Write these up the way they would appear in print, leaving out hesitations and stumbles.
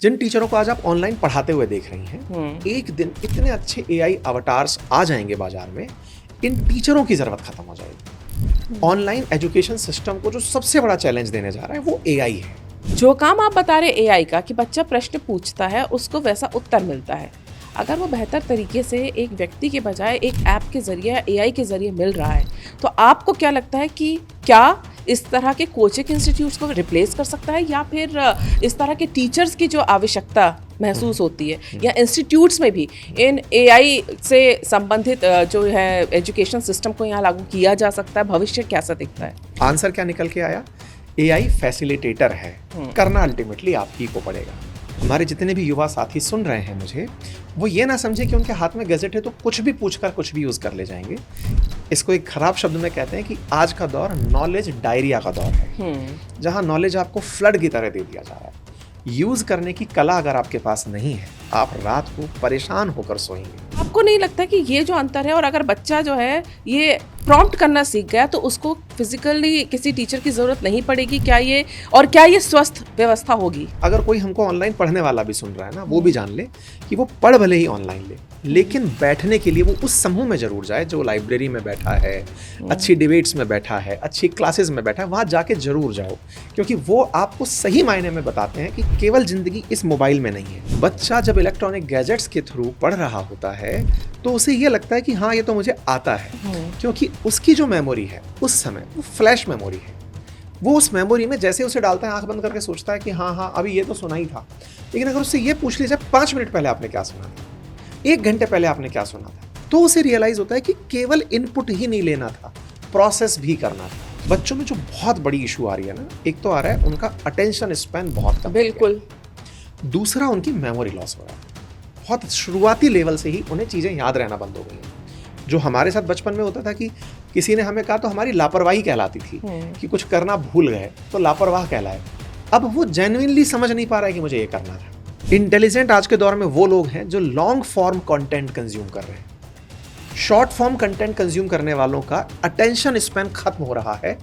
जिन टीचरों को आज आप ऑनलाइन पढ़ाते हुए देख रही हैं, एक दिन इतने अच्छे एआई अवतार्स आ जाएंगे बाजार में, इन टीचरों की जरूरत खत्म हो जाएगी। ऑनलाइन एजुकेशन सिस्टम को जो सबसे बड़ा चैलेंज देने जा रहा है वो एआई है। जो काम आप बता रहे एआई का कि बच्चा प्रश्न पूछता है उसको वैसा उत्तर मिलता है, अगर वो बेहतर तरीके से एक व्यक्ति के बजाय एक ऐप के जरिए या एआई के जरिए मिल रहा है, तो आपको क्या लगता है कि क्या इस तरह के कोचिंग इंस्टीट्यूट्स को रिप्लेस कर सकता है, या फिर इस तरह के टीचर्स की जो आवश्यकता महसूस होती है या इंस्टीट्यूट्स में भी इन एआई से संबंधित जो है एजुकेशन सिस्टम को यहाँ लागू किया जा सकता है? भविष्य कैसा दिखता है? आंसर क्या निकल के आया? एआई फैसिलिटेटर है, करना अल्टीमेटली आप ही को पड़ेगा। हमारे जितने भी युवा साथी सुन रहे हैं मुझे, वो ये ना समझे कि उनके हाथ में गैजेट है तो कुछ भी पूछकर कुछ भी यूज़ कर ले जाएंगे। इसको एक खराब शब्द में कहते हैं कि आज का दौर नॉलेज डायरिया का दौर है, जहां नॉलेज आपको फ्लड की तरह दे दिया जा रहा है। यूज़ करने की कला अगर आपके पास नहीं है, आप रात को परेशान होकर सोएंगे। आपको नहीं लगता कि ये जो अंतर है, और अगर बच्चा जो है ये प्रॉम्प्ट करना सीख गया तो उसको फिजिकली किसी टीचर की जरूरत नहीं पड़ेगी? क्या ये स्वस्थ व्यवस्था होगी? अगर कोई हमको ऑनलाइन पढ़ने वाला भी सुन रहा है ना, वो भी जान ले कि वो पढ़ भले ही ऑनलाइन ले, लेकिन बैठने के लिए वो उस समूह में जरूर जाए जो लाइब्रेरी में बैठा है, अच्छी डिबेट्स में बैठा है, अच्छी क्लासेस में बैठा है, वहाँ जाके जरूर जाओ, क्योंकि वो आपको सही मायने में बताते हैं कि केवल जिंदगी इस मोबाइल में नहीं है। बच्चा जब इलेक्ट्रॉनिक गैजेट्स के थ्रू पढ़ रहा होता है तो उसे ये लगता है कि हाँ ये तो मुझे आता है, क्योंकि उसकी जो मेमोरी है उस समय वो फ्लैश मेमोरी है। वो उस मेमोरी में जैसे उसे डालता है, आंख बंद करके सोचता है कि हाँ अभी ये तो सुना ही था। लेकिन अगर उससे ये पूछ लीजिए 5 मिनट पहले आपने क्या सुना था, 1 घंटे पहले आपने क्या सुना था, तो उसे रियलाइज होता है कि केवल इनपुट ही नहीं लेना था, प्रोसेस भी करना था। बच्चों में जो बहुत बड़ी इशू आ रही है ना, एक तो आ रहा है उनका अटेंशन स्पैन बहुत कम, बिल्कुल। दूसरा उनकी मेमोरी लॉस हो रहा है। बहुत शुरुआती लेवल से ही उन्हें चीज़ें याद रहना बंद हो गई हैं। जो हमारे साथ बचपन में होता था कि किसी ने हमें कहा तो हमारी लापरवाही कहलाती थी कि कुछ करना भूल गए तो लापरवाह कहलाए। अब वो जेन्युइनली समझ नहीं पा रहा है कि मुझे ये करना था। इंटेलिजेंट आज के दौर में वो लोग हैं जो लॉन्ग फॉर्म कंटेंट कंज्यूम कर रहे हैं। शॉर्ट फॉर्म कंटेंट कंज्यूम करने वालों का अटेंशन स्पैन खत्म हो रहा है,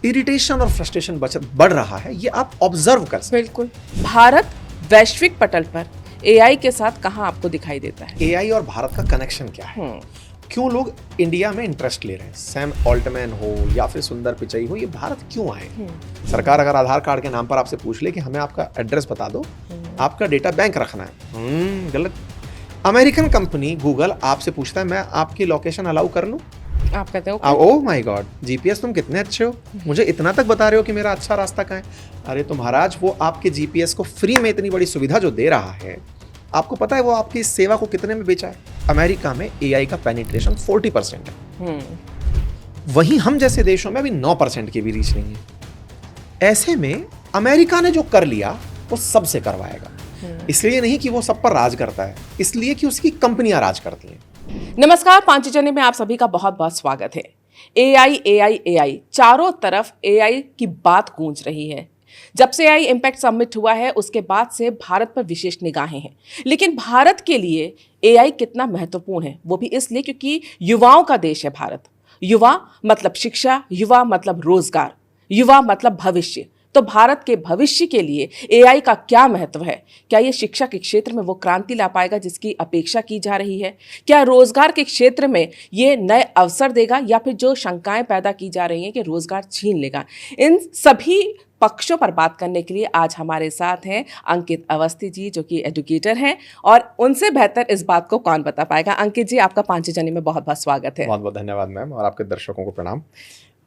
इरिटेशन और फ्रस्ट्रेशन बढ़ रहा है। ये आप ऑब्जर्व कर सकते हैं। बिल्कुल। भारत वैश्विक पटल पर एआई के साथ कहाँ आपको दिखाई देता है? एआई और भारत का कनेक्शन क्या है? क्यों लोग इंडिया में इंटरेस्ट ले रहे हैं? सैम ऑल्टमैन हो या फिर सुंदर पिचई हो, ये भारत क्यों आए? सरकार अगर आधार कार्ड के नाम पर आपसे पूछ ले कि हमें आपका एड्रेस बता दो, आपका डेटा बैंक रखना है, गलत। अमेरिकन कंपनी गूगल आपसे पूछता है मैं आपकी लोकेशन अलाउ कर लूं? आप कहते हो ओह माय गॉड, जीपीएस तुम कितने अच्छे हो, मुझे इतना तक बता रहे हो कि मेरा अच्छा रास्ता कहाँ है। अरे तो महाराज, वो आपके जीपीएस को फ्री में इतनी बड़ी सुविधा जो दे रहा है, आपको पता है वो आपकी इस सेवा को कितने में बेचा है? अमेरिका में एआई का पेनिट्रेशन 40% है। वहीं हम जैसे देशों में अभी 9% की भी रीच नहीं है। ऐसे में अमेरिका ने जो कर लिया वो सबसे करवाएगा। इसलिए नहीं कि वो सब पर राज करता है, इसलिए कि उसकी कंपनियां राज करती हैं। नमस्कार, पांचजन्य में आप सभी का बहुत बहुत स्वागत है। एआई चारों तरफ एआई की बात गूंज रही है। जब से एआई इम्पैक्ट समिट हुआ है उसके बाद से भारत पर विशेष निगाहें हैं। लेकिन भारत के लिए एआई कितना महत्वपूर्ण है, वो भी इसलिए क्योंकि युवाओं का देश है भारत। युवा मतलब शिक्षा, युवा मतलब रोजगार, युवा मतलब भविष्य। तो भारत के भविष्य के लिए एआई का क्या महत्व है? क्या ये शिक्षा के क्षेत्र में वो क्रांति ला पाएगा जिसकी अपेक्षा की जा रही है? क्या रोजगार के क्षेत्र में ये नए अवसर देगा, या फिर जो शंकाएं पैदा की जा रही हैं कि रोजगार छीन लेगा? इन सभी पक्षों पर बात करने के लिए आज हमारे साथ हैं अंकित अवस्थी जी, जो कि एजुकेटर हैं, और उनसे बेहतर इस बात को कौन बता पाएगा। अंकित जी, आपका पांचजन्य में बहुत बहुत स्वागत है। बहुत बहुत धन्यवाद मैम, और आपके दर्शकों को प्रणाम।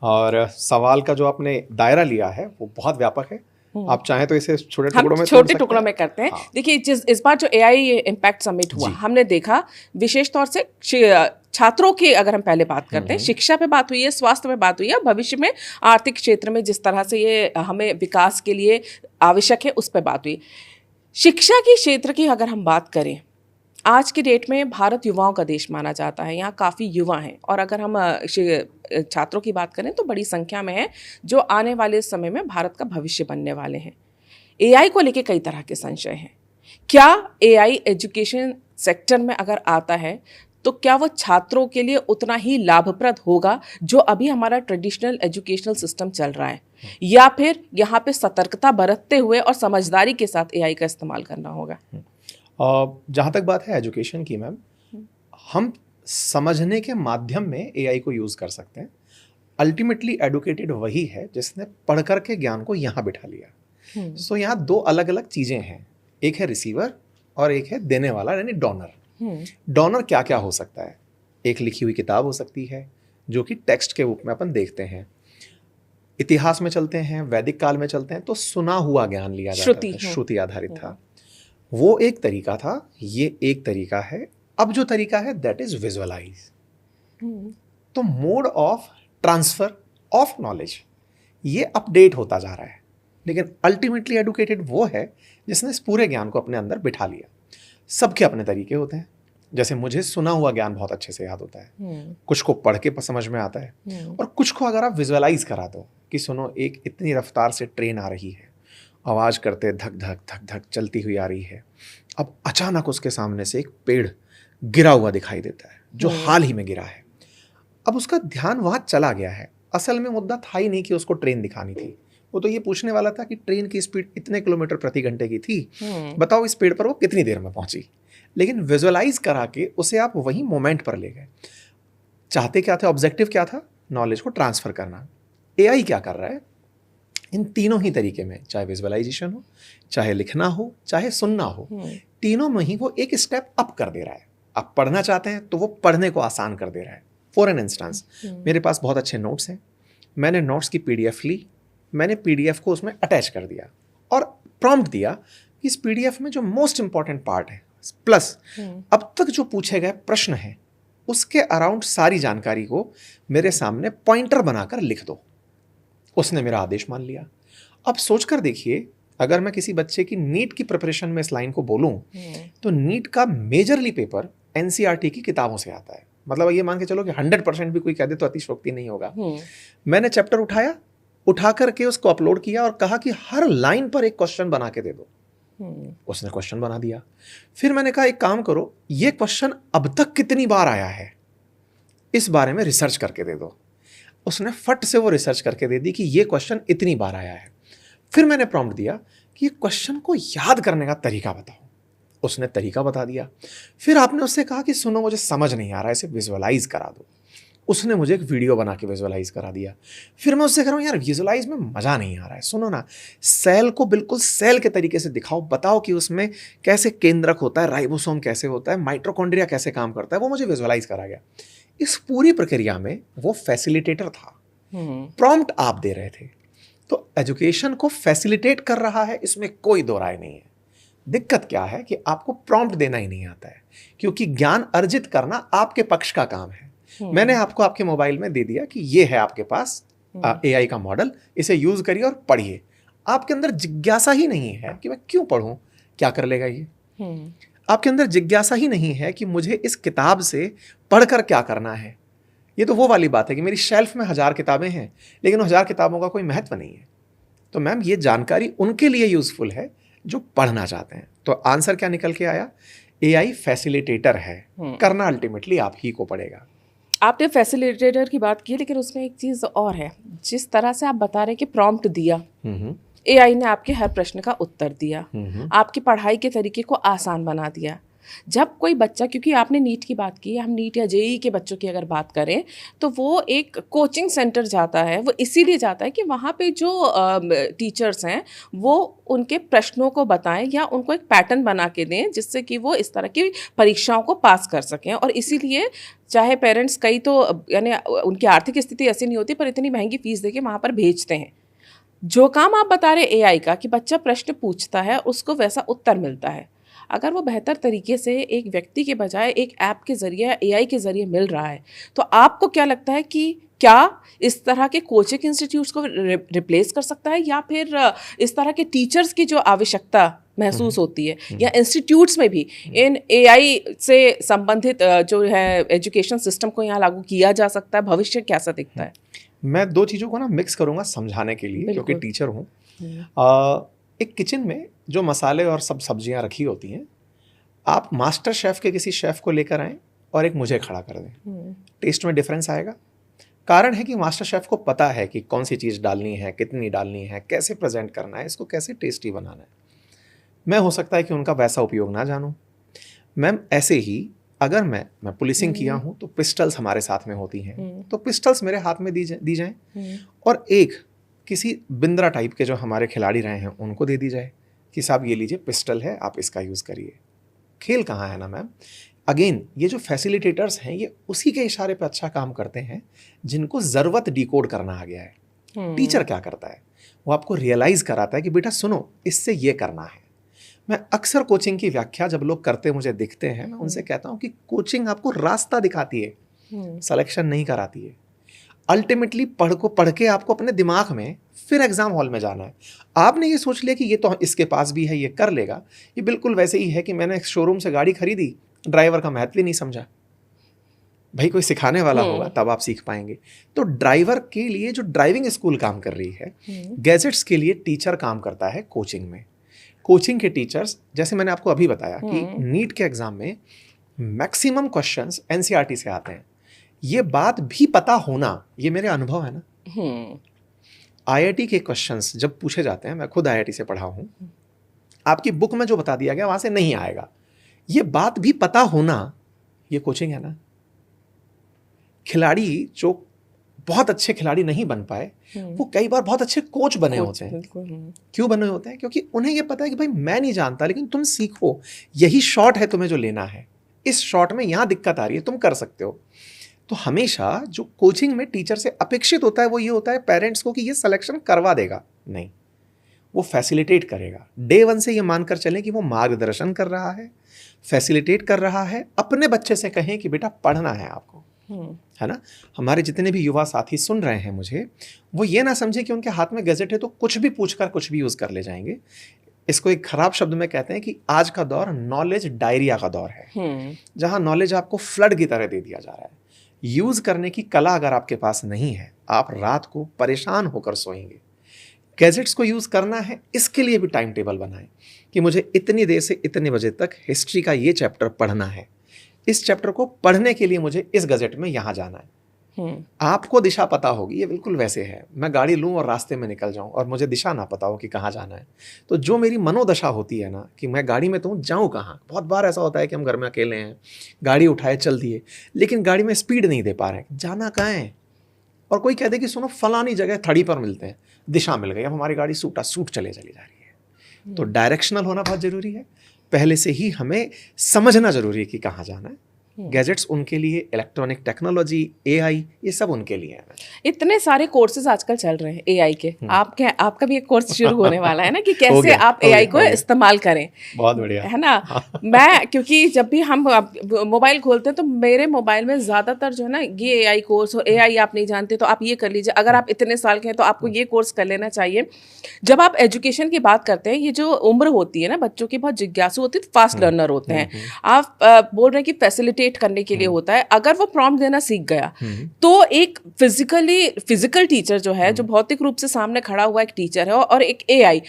और सवाल का जो आपने दायरा लिया है वो बहुत व्यापक है। आप चाहें तो इसे छोटे टुकड़ों में करते हैं। देखिए, इस बार जो एआई इम्पैक्ट समिट हुआ, हमने देखा विशेष तौर से छात्रों की अगर हम पहले बात करते हैं, शिक्षा पे बात हुई है, स्वास्थ्य पे बात हुई है, भविष्य में आर्थिक क्षेत्र में जिस तरह से ये हमें विकास के लिए आवश्यक है उस पर बात हुई। शिक्षा के क्षेत्र की अगर हम बात करें, आज के डेट में भारत युवाओं का देश माना जाता है। यहाँ काफ़ी युवा हैं, और अगर हम छात्रों की बात करें तो बड़ी संख्या में हैं जो आने वाले समय में भारत का भविष्य बनने वाले हैं। एआई को लेके कई तरह के संशय हैं। क्या एआई एजुकेशन सेक्टर में अगर आता है तो क्या वो छात्रों के लिए उतना ही लाभप्रद होगा जो अभी हमारा ट्रेडिशनल एजुकेशनल सिस्टम चल रहा है, या फिर यहाँ पे सतर्कता बरतते हुए और समझदारी के साथ एआई का इस्तेमाल करना होगा? जहाँ तक बात है एजुकेशन की मैम, हम समझने के माध्यम में एआई को यूज़ कर सकते हैं। अल्टीमेटली एडुकेटेड वही है जिसने पढ़ कर के ज्ञान को यहाँ बिठा लिया। सो यहाँ दो अलग अलग चीज़ें हैं, एक है रिसीवर और एक है देने वाला यानी डोनर। डोनर क्या क्या हो सकता है? एक लिखी हुई किताब हो सकती है जो कि टेक्स्ट के रूप में अपन देखते हैं। इतिहास में चलते हैं, वैदिक काल में चलते हैं तो सुना हुआ ज्ञान लिया जाता था, श्रुति आधारित था। वो एक तरीका था, ये एक तरीका है। अब जो तरीका है दैट इज विजुअलाइज। तो mode of transfer of knowledge ये अपडेट होता जा रहा है, लेकिन अल्टीमेटली एडुकेटेड वो है जिसने इस पूरे ज्ञान को अपने अंदर बिठा लिया। सबके अपने तरीके होते हैं। जैसे मुझे सुना हुआ ज्ञान बहुत अच्छे से याद होता है, कुछ को पढ़ के समझ में आता है, और कुछ को अगर आप विजुअलाइज करा दो कि सुनो एक इतनी रफ्तार से ट्रेन आ रही है, आवाज़ करते धक धक धक धक चलती हुई आ रही है, अब अचानक उसके सामने से एक पेड़ गिरा हुआ दिखाई देता है जो हाल ही में गिरा है। अब उसका ध्यान वहाँ चला गया है। असल में मुद्दा था ही नहीं कि उसको ट्रेन दिखानी थी, वो तो ये पूछने वाला था कि ट्रेन की स्पीड इतने किलोमीटर प्रति घंटे की थी, बताओ इस पेड़ पर वो कितनी देर में पहुंची। लेकिन विजुअलाइज करा के उसे आप वही मोमेंट पर ले गए। चाहते क्या थे, ऑब्जेक्टिव क्या था? नॉलेज को ट्रांसफर करना। एआई क्या कर रहा है? इन तीनों ही तरीके में, चाहे विजुअलाइजेशन हो, चाहे लिखना हो, चाहे सुनना हो, तीनों में ही वो एक स्टेप अप कर दे रहा है। आप पढ़ना चाहते हैं तो वो पढ़ने को आसान कर दे रहा है। फॉर एन इंस्टेंस, मेरे पास बहुत अच्छे नोट्स हैं, मैंने नोट्स की पीडीएफ ली, मैंने पीडीएफ को उसमें अटैच कर दिया और प्रॉम्प्ट दिया कि इस पीडीएफ में जो मोस्ट इंपॉर्टेंट पार्ट है प्लस अब तक जो पूछे गए प्रश्न हैं उसके अराउंड सारी जानकारी को मेरे सामने पॉइंटर बनाकर लिख दो। उसने मेरा आदेश मान लिया। अब सोचकर देखिए, अगर मैं किसी बच्चे की नीट की प्रिपरेशन में इस लाइन को बोलूं तो नीट का मेजरली पेपर एनसीईआरटी की किताबों से आता है। मतलब ये मान के चलो कि 100% भी कोई कह दे तो अतिशयोक्ति नहीं होगा। मैंने चैप्टर उठा करके उसको अपलोड किया और कहा कि हर लाइन पर एक क्वेश्चन बना के दे दो। उसने क्वेश्चन बना दिया। फिर मैंने कहा एक काम करो, ये क्वेश्चन अब तक कितनी बार आया है इस बारे में रिसर्च करके दे दो। उसने फट से वो रिसर्च करके दे दी कि ये क्वेश्चन इतनी बार आया है। फिर मैंने प्रॉम्प्ट दिया कि ये क्वेश्चन को याद करने का तरीका बताओ। उसने तरीका बता दिया। फिर आपने उससे कहा कि सुनो मुझे समझ नहीं आ रहा है, इसे विजुअलाइज करा दो। उसने मुझे एक वीडियो बना के विजुअलाइज करा दिया। फिर मैं उससे कह रहा हूँ यार विजुअलाइज में मज़ा नहीं आ रहा है, सुनो ना सेल को बिल्कुल सेल के तरीके से दिखाओ, बताओ कि उसमें कैसे केंद्रक होता है, राइबोसोम कैसे होता है, माइटोकॉन्ड्रिया कैसे काम करता है। वो मुझे विजुअलाइज करा गया। इस पूरी प्रक्रिया में वो फैसिलिटेटर था, प्रॉम्प्ट आप दे रहे थे। तो एजुकेशन को फैसिलिटेट कर रहा है, इसमें कोई दो राय नहीं है। दिक्कत क्या है कि आपको प्रॉम्प्ट देना ही नहीं आता है, क्योंकि ज्ञान अर्जित करना आपके पक्ष का काम है। मैंने आपको आपके मोबाइल में दे दिया कि ये है आपके पास एआई का मॉडल, इसे यूज करिए और पढ़िए। आपके अंदर जिज्ञासा ही नहीं है कि मैं क्यों पढ़ूं, क्या कर लेगा ये। आपके अंदर जिज्ञासा ही नहीं है कि मुझे इस किताब से पढ़कर क्या करना है। ये तो वो वाली बात है कि मेरी शेल्फ में 1000 किताबें हैं लेकिन 1000 किताबों का कोई महत्व नहीं है। तो मैम ये जानकारी उनके लिए यूजफुल है जो पढ़ना चाहते हैं। तो आंसर क्या निकल के आया? एआई फैसिलिटेटर है, करना अल्टीमेटली आप ही को पड़ेगा। आपने फैसिलिटेटर की बात की, लेकिन उसमें एक चीज़ और है। जिस तरह से आप बता रहे हैं कि प्रॉम्प्ट दिया, एआई ने आपके हर प्रश्न का उत्तर दिया, आपकी पढ़ाई के तरीके को आसान बना दिया। जब कोई बच्चा, क्योंकि आपने नीट की बात की, हम नीट या जेईई के बच्चों की अगर बात करें तो वो एक कोचिंग सेंटर जाता है। वो इसीलिए जाता है कि वहाँ पे जो टीचर्स हैं वो उनके प्रश्नों को बताएं या उनको एक पैटर्न बना के दें जिससे कि वो इस तरह की परीक्षाओं को पास कर सकें। और इसीलिए चाहे पेरेंट्स कई तो यानी उनकी आर्थिक स्थिति ऐसी नहीं होती पर इतनी महंगी फीस दे के वहाँ पर भेजते हैं। जो काम आप बता रहे एआई का कि बच्चा प्रश्न पूछता है उसको वैसा उत्तर मिलता है, अगर वो बेहतर तरीके से एक व्यक्ति के बजाय एक ऐप के ज़रिए या एआई के ज़रिए मिल रहा है, तो आपको क्या लगता है कि क्या इस तरह के कोचिंग इंस्टीट्यूट्स को रिप्लेस कर सकता है, या फिर इस तरह के टीचर्स की जो आवश्यकता महसूस होती है या इंस्टीट्यूट्स में भी इन एआई से संबंधित जो है एजुकेशन सिस्टम को यहाँ लागू किया जा सकता है? भविष्य कैसा दिखता है? मैं दो चीज़ों को ना मिक्स करूँगा समझाने के लिए, क्योंकि टीचर हूँ। एक किचन में जो मसाले और सब सब्जियां रखी होती हैं, आप मास्टर शेफ़ के किसी शेफ़ को लेकर आएँ और एक मुझे खड़ा कर दें, टेस्ट में डिफरेंस आएगा। कारण है कि मास्टर शेफ को पता है कि कौन सी चीज़ डालनी है, कितनी डालनी है, कैसे प्रेजेंट करना है, इसको कैसे टेस्टी बनाना है। मैं हो सकता है कि उनका वैसा उपयोग ना जानूं। मैम ऐसे ही अगर मैं पुलिसिंग किया हूं तो पिस्टल्स हमारे साथ में होती हैं, तो पिस्टल्स मेरे हाथ में दी जाएं और एक किसी बिंद्रा टाइप के जो हमारे खिलाड़ी रहे हैं उनको दे दी जाए कि साहब ये लीजिए पिस्टल है, आप इसका यूज़ करिए। खेल कहाँ है ना मैम, अगेन ये जो फैसिलिटेटर्स हैं ये उसी के इशारे पे अच्छा काम करते हैं जिनको ज़रूरत डिकोड करना आ गया है। टीचर क्या करता है, वो आपको रियलाइज़ कराता है कि बेटा सुनो, इससे ये करना है। मैं अक्सर कोचिंग की व्याख्या जब लोग करते मुझे दिखते हैं, मैं उनसे कहता हूँ कि कोचिंग आपको रास्ता दिखाती है, सिलेक्शन नहीं कराती है। अल्टीमेटली पढ़ के आपको अपने दिमाग में फिर एग्जाम हॉल में जाना है। आपने ये सोच लिया कि ये तो इसके पास भी है, ये कर लेगा। ये बिल्कुल वैसे ही है कि मैंने एक शोरूम से गाड़ी खरीदी, ड्राइवर का महत्व ही नहीं समझा। भाई कोई सिखाने वाला होगा तब आप सीख पाएंगे। तो ड्राइवर के लिए जो ड्राइविंग स्कूल काम कर रही है, गैजेट्स के लिए टीचर काम करता है कोचिंग में। कोचिंग के टीचर्स, जैसे मैंने आपको अभी बताया कि नीट के एग्जाम में मैक्सिमम क्वेश्चंस एनसीईआरटी से आते हैं। ये बात भी पता होना, ये मेरे अनुभव है ना। आईआईटी के क्वेश्चंस जब पूछे जाते हैं, मैं खुद आईआईटी से पढ़ा हूं, आपकी बुक में जो बता दिया गया वहां से नहीं आएगा। ये बात भी पता होना, ये कोचिंग है ना। खिलाड़ी जो बहुत अच्छे खिलाड़ी नहीं बन पाए, वो कई बार बहुत अच्छे कोच बने होते हैं। क्यों बने होते हैं? क्योंकि उन्हें ये पता है कि भाई मैं नहीं जानता, लेकिन तुम सीखो, यही शॉट है तुम्हें जो लेना है, इस शॉट में यहाँ दिक्कत आ रही है, तुम कर सकते हो। तो हमेशा जो कोचिंग में टीचर से अपेक्षित होता है वो ये होता है पेरेंट्स को कि ये सिलेक्शन करवा देगा, नहीं, वो फैसिलिटेट करेगा। डे वन से ये मानकर चलें कि वो मार्गदर्शन कर रहा है, फैसिलिटेट कर रहा है। अपने बच्चे से कहें कि बेटा पढ़ना है आपको, है ना। हमारे जितने भी युवा साथी सुन रहे हैं मुझे, वो ये ना समझे कि उनके हाथ में गैजेट है तो कुछ भी पूछकर कुछ भी यूज़ कर ले जाएंगे। इसको एक खराब शब्द में कहते हैं कि आज का दौर नॉलेज डायरिया का दौर है, जहां नॉलेज आपको फ्लड की तरह दे दिया जा रहा है। यूज़ करने की कला अगर आपके पास नहीं है, आप रात को परेशान होकर सोएंगे। गैजेट्स को यूज़ करना है, इसके लिए भी टाइम टेबल बनाएं कि मुझे इतनी देर से इतने बजे तक हिस्ट्री का ये चैप्टर पढ़ना है। इस चैप्टर को पढ़ने के लिए मुझे इस गैजेट में यहाँ जाना है। आपको दिशा पता होगी, ये बिल्कुल वैसे है मैं गाड़ी लूँ और रास्ते में निकल जाऊँ और मुझे दिशा ना पता हो कि कहाँ जाना है। तो जो मेरी मनोदशा होती है ना कि मैं गाड़ी में तो जाऊँ कहाँ। बहुत बार ऐसा होता है कि हम घर में अकेले हैं, गाड़ी उठाए चल दिए, लेकिन गाड़ी में स्पीड नहीं दे पा रहे हैं, जाना कहाँ है। और कोई कह दे कि सुनो फलानी जगह थड़ी पर मिलते हैं, दिशा मिल गई, अब हमारी गाड़ी सूट चली जा रही है। तो डायरेक्शनल होना बहुत ज़रूरी है। पहले से ही हमें समझना ज़रूरी है कि कहाँ जाना है। गैजेट्स उनके लिए, इलेक्ट्रॉनिक टेक्नोलॉजी, एआई, ये सब उनके लिए है। इतने सारे कोर्सेज आजकल चल रहे हैं एआई के। आपका भी एक कोर्स शुरू होने वाला है ना कि कैसे आप एआई को इस्तेमाल करें। बहुत बढ़िया है ना। मैं क्योंकि जब भी हम मोबाइल खोलते हैं तो मेरे मोबाइल में ज़्यादातर जो है ना ये एआई कोर्स, और एआई आप नहीं जानते तो आप ये कर लीजिए, अगर आप इतने साल के हैं तो आपको ये कोर्स कर लेना चाहिए। जब आप एजुकेशन की बात करते हैं, ये जो उम्र होती है ना बच्चों की, बहुत जिज्ञासु होती है, फास्ट लर्नर होते हैं। आप बोल रहे हैं कि फैसिलिटेट करने के लिए होता है। अगर वो प्रॉम्प्ट देना सीख गया तो एक फिजिकल टीचर जो है, जो भौतिक रूप से सामने खड़ा हुआ एक टीचर है, और एक एआई,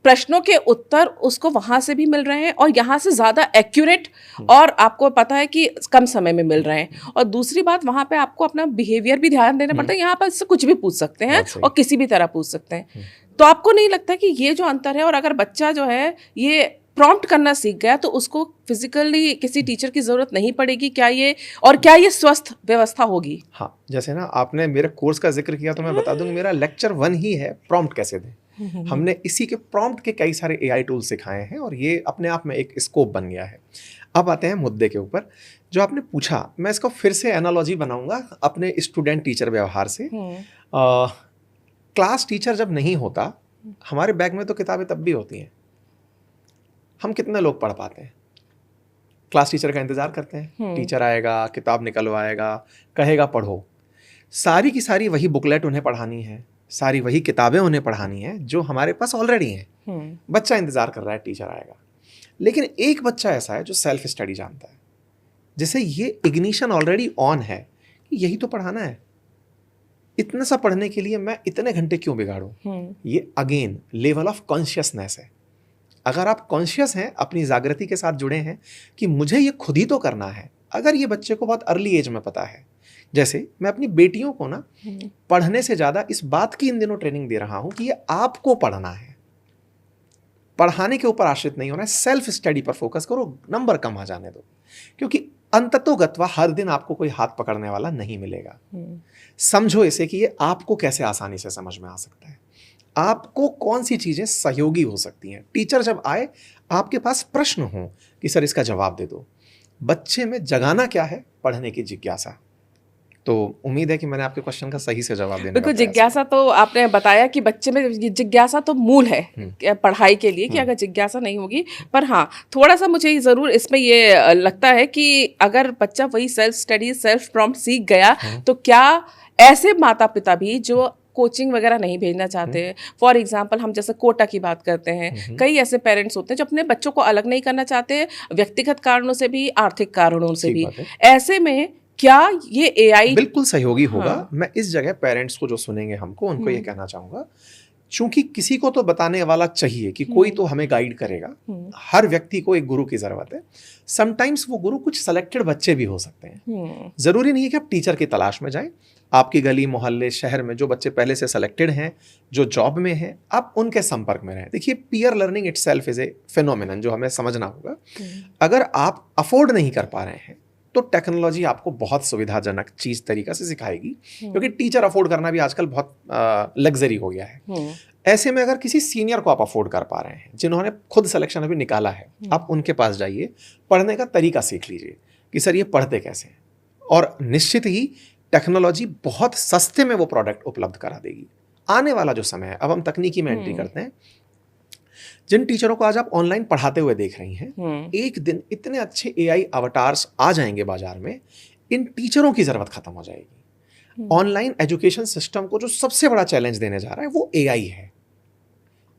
प्रश्नों के उत्तर उसको वहां से भी मिल रहे हैं और यहाँ से ज्यादा एक्यूरेट, और आपको पता है कि कम समय में मिल रहे हैं। और दूसरी बात, वहां पे आपको अपना बिहेवियर भी ध्यान देना पड़ता है। यहाँ पर इससे कुछ भी पूछ सकते हैं और किसी भी तरह पूछ सकते हैं। तो आपको नहीं लगता कि ये जो अंतर है, और अगर बच्चा जो है ये प्रॉम्प्ट करना सीख गया तो उसको फिजिकली किसी टीचर की जरूरत नहीं पड़ेगी? क्या ये स्वस्थ व्यवस्था होगी? हाँ, जैसे ना आपने मेरे कोर्स का जिक्र किया तो मैं बता दूं, मेरा लेक्चर 1 ही है प्रॉम्प्ट कैसे दें। हमने इसी के प्रॉम्प्ट के कई सारे एआई टूल सिखाए हैं और ये अपने आप में एक स्कोप बन गया है। अब आते हैं मुद्दे के ऊपर जो आपने पूछा। मैं इसको फिर से एनालॉजी बनाऊंगा अपने स्टूडेंट टीचर व्यवहार से। क्लास टीचर जब नहीं होता, हमारे बैग में तो किताबें तब भी होती हैं। हम कितने लोग पढ़ पाते हैं? क्लास टीचर का इंतजार करते हैं, टीचर आएगा, किताब निकलवाएगा, कहेगा पढ़ो। सारी की सारी वही बुकलेट उन्हें पढ़ानी है, सारी वही किताबें उन्हें पढ़ानी है जो हमारे पास ऑलरेडी हैं। बच्चा इंतजार कर रहा है टीचर आएगा। लेकिन एक बच्चा ऐसा है जो सेल्फ स्टडी जानता है, जिसे ये इग्निशन ऑलरेडी ऑन है कि यही तो पढ़ाना है, इतना सा पढ़ने के लिए मैं इतने घंटे क्यों बिगाड़ूं। ये अगेन लेवल ऑफ कॉन्शियसनेस है। अगर आप कॉन्शियस हैं, अपनी जागृति के साथ जुड़े हैं कि मुझे ये खुद ही तो करना है, अगर ये बच्चे को बहुत अर्ली एज में पता है, जैसे मैं अपनी बेटियों को ना पढ़ने से ज्यादा इस बात की इन दिनों ट्रेनिंग दे रहा हूं कि ये आपको पढ़ना है, पढ़ाने के ऊपर आश्रित नहीं होना है, सेल्फ स्टडी पर फोकस करो, नंबर कम आ जाने दो, क्योंकि अंततोगत्वा हर दिन आपको कोई हाथ पकड़ने वाला नहीं मिलेगा। समझो इसे कि ये आपको कैसे आसानी से समझ में आ सकता है, आपको कौन सी चीजें सहयोगी हो सकती हैं। टीचर जब आए आपके पास प्रश्न हो कि सर इसका जवाब दे दो, बच्चे में जगाना क्या है, पढ़ने की जिज्ञासा। तो उम्मीद है कि मैंने आपके क्वेश्चन का सही से जवाब देने बिल्कुल, जिज्ञासा तो आपने बताया कि बच्चे में जिज्ञासा तो मूल है पढ़ाई के लिए, कि अगर जिज्ञासा नहीं होगी। पर हाँ, थोड़ा सा मुझे ज़रूर इसमें ये लगता है कि अगर बच्चा वही सेल्फ स्टडी, सेल्फ प्रॉम्प्ट सीख गया, तो क्या ऐसे माता पिता भी जो कोचिंग वगैरह नहीं भेजना चाहते, फॉर एग्जाम्पल हम जैसे कोटा की बात करते हैं, कई ऐसे पेरेंट्स होते हैं जो अपने बच्चों को अलग नहीं करना चाहते, व्यक्तिगत कारणों से भी, आर्थिक कारणों से भी, ऐसे में क्या ये एआई बिल्कुल सहयोगी होगा। मैं इस जगह पेरेंट्स को जो सुनेंगे हमको, उनको ये कहना चाहूंगा, चूंकि किसी को तो बताने वाला चाहिए कि कोई तो हमें गाइड करेगा, हर व्यक्ति को एक गुरु की जरूरत है। समटाइम्स वो गुरु कुछ सेलेक्टेड बच्चे भी हो सकते हैं, जरूरी नहीं है कि आप टीचर की तलाश में जाएं। आपकी गली मोहल्ले शहर में जो बच्चे पहले से सेलेक्टेड हैं, जो जॉब में हैं, आप उनके संपर्क में रहें। देखिए, peer learning itself is a phenomenon जो हमें समझना होगा। अगर आप अफोर्ड नहीं कर पा रहे हैं तो टेक्नोलॉजी आपको बहुत सुविधाजनक चीज तरीका से सिखाएगी, क्योंकि टीचर अफोर्ड करना भी आजकल बहुत लग्जरी हो गया है। ऐसे में अगर किसी सीनियर को आप अफोर्ड कर पा रहे हैं, जिन्होंने खुद सिलेक्शन अभी निकाला है, आप उनके पास जाइए, पढ़ने का तरीका सीख लीजिए कि सर ये पढ़ते कैसे हैं, और निश्चित ही टेक्नोलॉजी बहुत सस्ते में वो प्रोडक्ट उपलब्ध करा देगी। आने वाला जो समय है, अब हम तकनीकी में एंट्री करते हैं। जिन टीचरों को आज आप ऑनलाइन पढ़ाते हुए देख रही हैं, एक दिन इतने अच्छे एआई अवतार्स आ जाएंगे बाजार में, इन टीचरों की जरूरत खत्म हो जाएगी। ऑनलाइन एजुकेशन सिस्टम को जो सबसे बड़ा चैलेंज देने जा रहा है वो एआई है।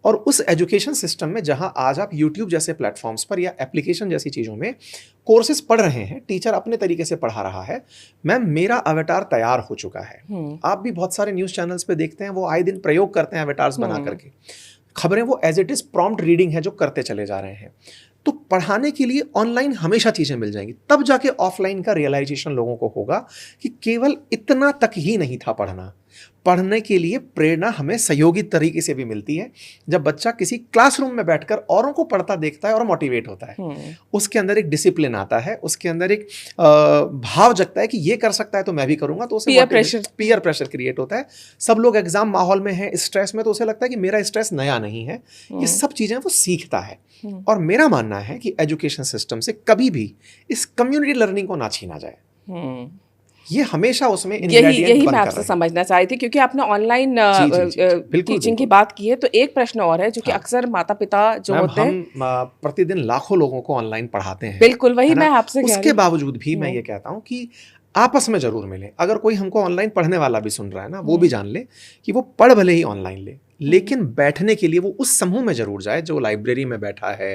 और उस एजुकेशन सिस्टम में जहां आज आप YouTube जैसे प्लेटफॉर्म्स पर या एप्लीकेशन जैसी चीज़ों में कोर्सेज पढ़ रहे हैं, टीचर अपने तरीके से पढ़ा रहा है, मैम मेरा अवतार तैयार हो चुका है। आप भी बहुत सारे न्यूज़ चैनल्स पे देखते हैं, वो आए दिन प्रयोग करते हैं अवतार्स बना करके खबरें, वो as it is prompt reading है जो करते चले जा रहे हैं। तो पढ़ाने के लिए ऑनलाइन हमेशा चीज़ें मिल जाएंगी, तब जाके ऑफलाइन का रियलाइजेशन लोगों को होगा कि केवल इतना तक ही नहीं था पढ़ना। पढ़ने के लिए प्रेरणा हमें सहयोगी तरीके से भी मिलती है। जब बच्चा किसी क्लासरूम में बैठकर औरों को पढ़ता देखता है और मोटिवेट होता है, उसके अंदर एक डिसिप्लिन आता है, उसके अंदर एक भाव जगता है कि ये कर सकता है तो मैं भी करूंगा, तो उसे पीयर प्रेशर क्रिएट होता है। सब लोग एग्जाम माहौल में हैं, स्ट्रेस में, तो उसे लगता है कि मेरा स्ट्रेस नया नहीं है। ये सब चीजें वो सीखता है। और मेरा मानना है कि एजुकेशन सिस्टम से कभी भी इस कम्युनिटी लर्निंग को ना छीना जाए। ये हमेशा उसमें यही मैं आपसे समझना चाहती थी, क्योंकि आपने ऑनलाइन टीचिंग की बात की है। तो एक प्रश्न और है जो कि अक्सर माता पिता जो होते हैं, हम प्रतिदिन लाखों लोगों को ऑनलाइन पढ़ाते हैं। बिल्कुल, वही मैं आपसे उसके बावजूद भी मैं ये कहता हूँ कि आपस में जरूर मिले। अगर कोई हमको ऑनलाइन पढ़ने वाला भी सुन रहा है ना, वो भी जान ले कि वो पढ़ भले ही ऑनलाइन ले, लेकिन बैठने के लिए वो उस समूह में जरूर जाए जो लाइब्रेरी में बैठा है,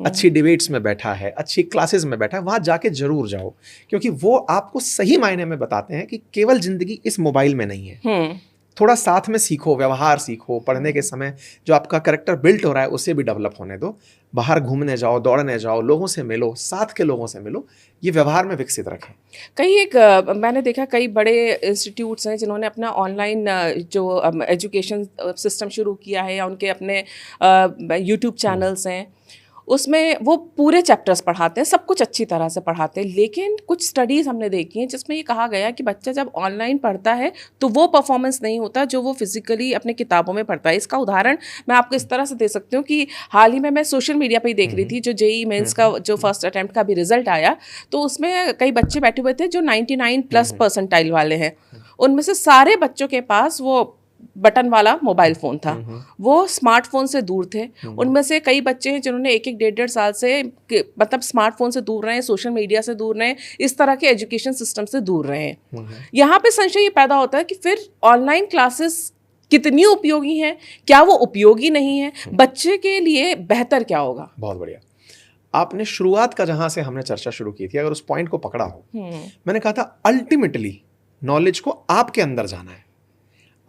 अच्छी डिबेट्स में बैठा है, अच्छी क्लासेस में बैठा है, वहाँ जाके जरूर जाओ, क्योंकि वो आपको सही मायने में बताते हैं कि केवल जिंदगी इस मोबाइल में नहीं है। थोड़ा साथ में सीखो, व्यवहार सीखो, पढ़ने के समय जो आपका कैरेक्टर बिल्ट हो रहा है उसे भी डेवलप होने दो। बाहर घूमने जाओ, दौड़ने जाओ, लोगों से मिलो, साथ के लोगों से मिलो, ये व्यवहार में विकसित रखें। मैंने देखा कई बड़े इंस्टीट्यूट्स हैं जिन्होंने अपना ऑनलाइन जो एजुकेशन सिस्टम शुरू किया है, या उनके अपने यूट्यूब चैनल्स हैं, उसमें वो पूरे चैप्टर्स पढ़ाते हैं, सब कुछ अच्छी तरह से पढ़ाते हैं। लेकिन कुछ स्टडीज़ हमने देखी हैं जिसमें ये कहा गया कि बच्चा जब ऑनलाइन पढ़ता है तो वो परफॉर्मेंस नहीं होता जो वो फिजिकली अपने किताबों में पढ़ता है। इसका उदाहरण मैं आपको इस तरह से दे सकती हूँ कि हाल ही में मैं सोशल मीडिया पे ही देख रही थी, जो जेईई मेंस का जो फर्स्ट अटैम्प्ट का भी रिजल्ट आया, तो उसमें कई बच्चे बैठे हुए थे जो 99+ परसेंटाइल वाले हैं। उनमें से सारे बच्चों के पास वो बटन वाला मोबाइल फ़ोन था, वो स्मार्टफोन से दूर थे। उनमें से कई बच्चे हैं जिन्होंने 1-1, 1.5 साल से मतलब स्मार्टफोन से दूर रहे, सोशल मीडिया से दूर रहे, इस तरह के एजुकेशन सिस्टम से दूर रहे। यहाँ पे संशय ये पैदा होता है कि फिर ऑनलाइन क्लासेस कितनी उपयोगी हैं, क्या वो उपयोगी नहीं है, बच्चे के लिए बेहतर क्या होगा? बहुत बढ़िया। आपने शुरुआत का जहाँ से हमने चर्चा शुरू की थी, अगर उस पॉइंट को पकड़ा हो, मैंने कहा था अल्टीमेटली नॉलेज को आपके अंदर जाना है,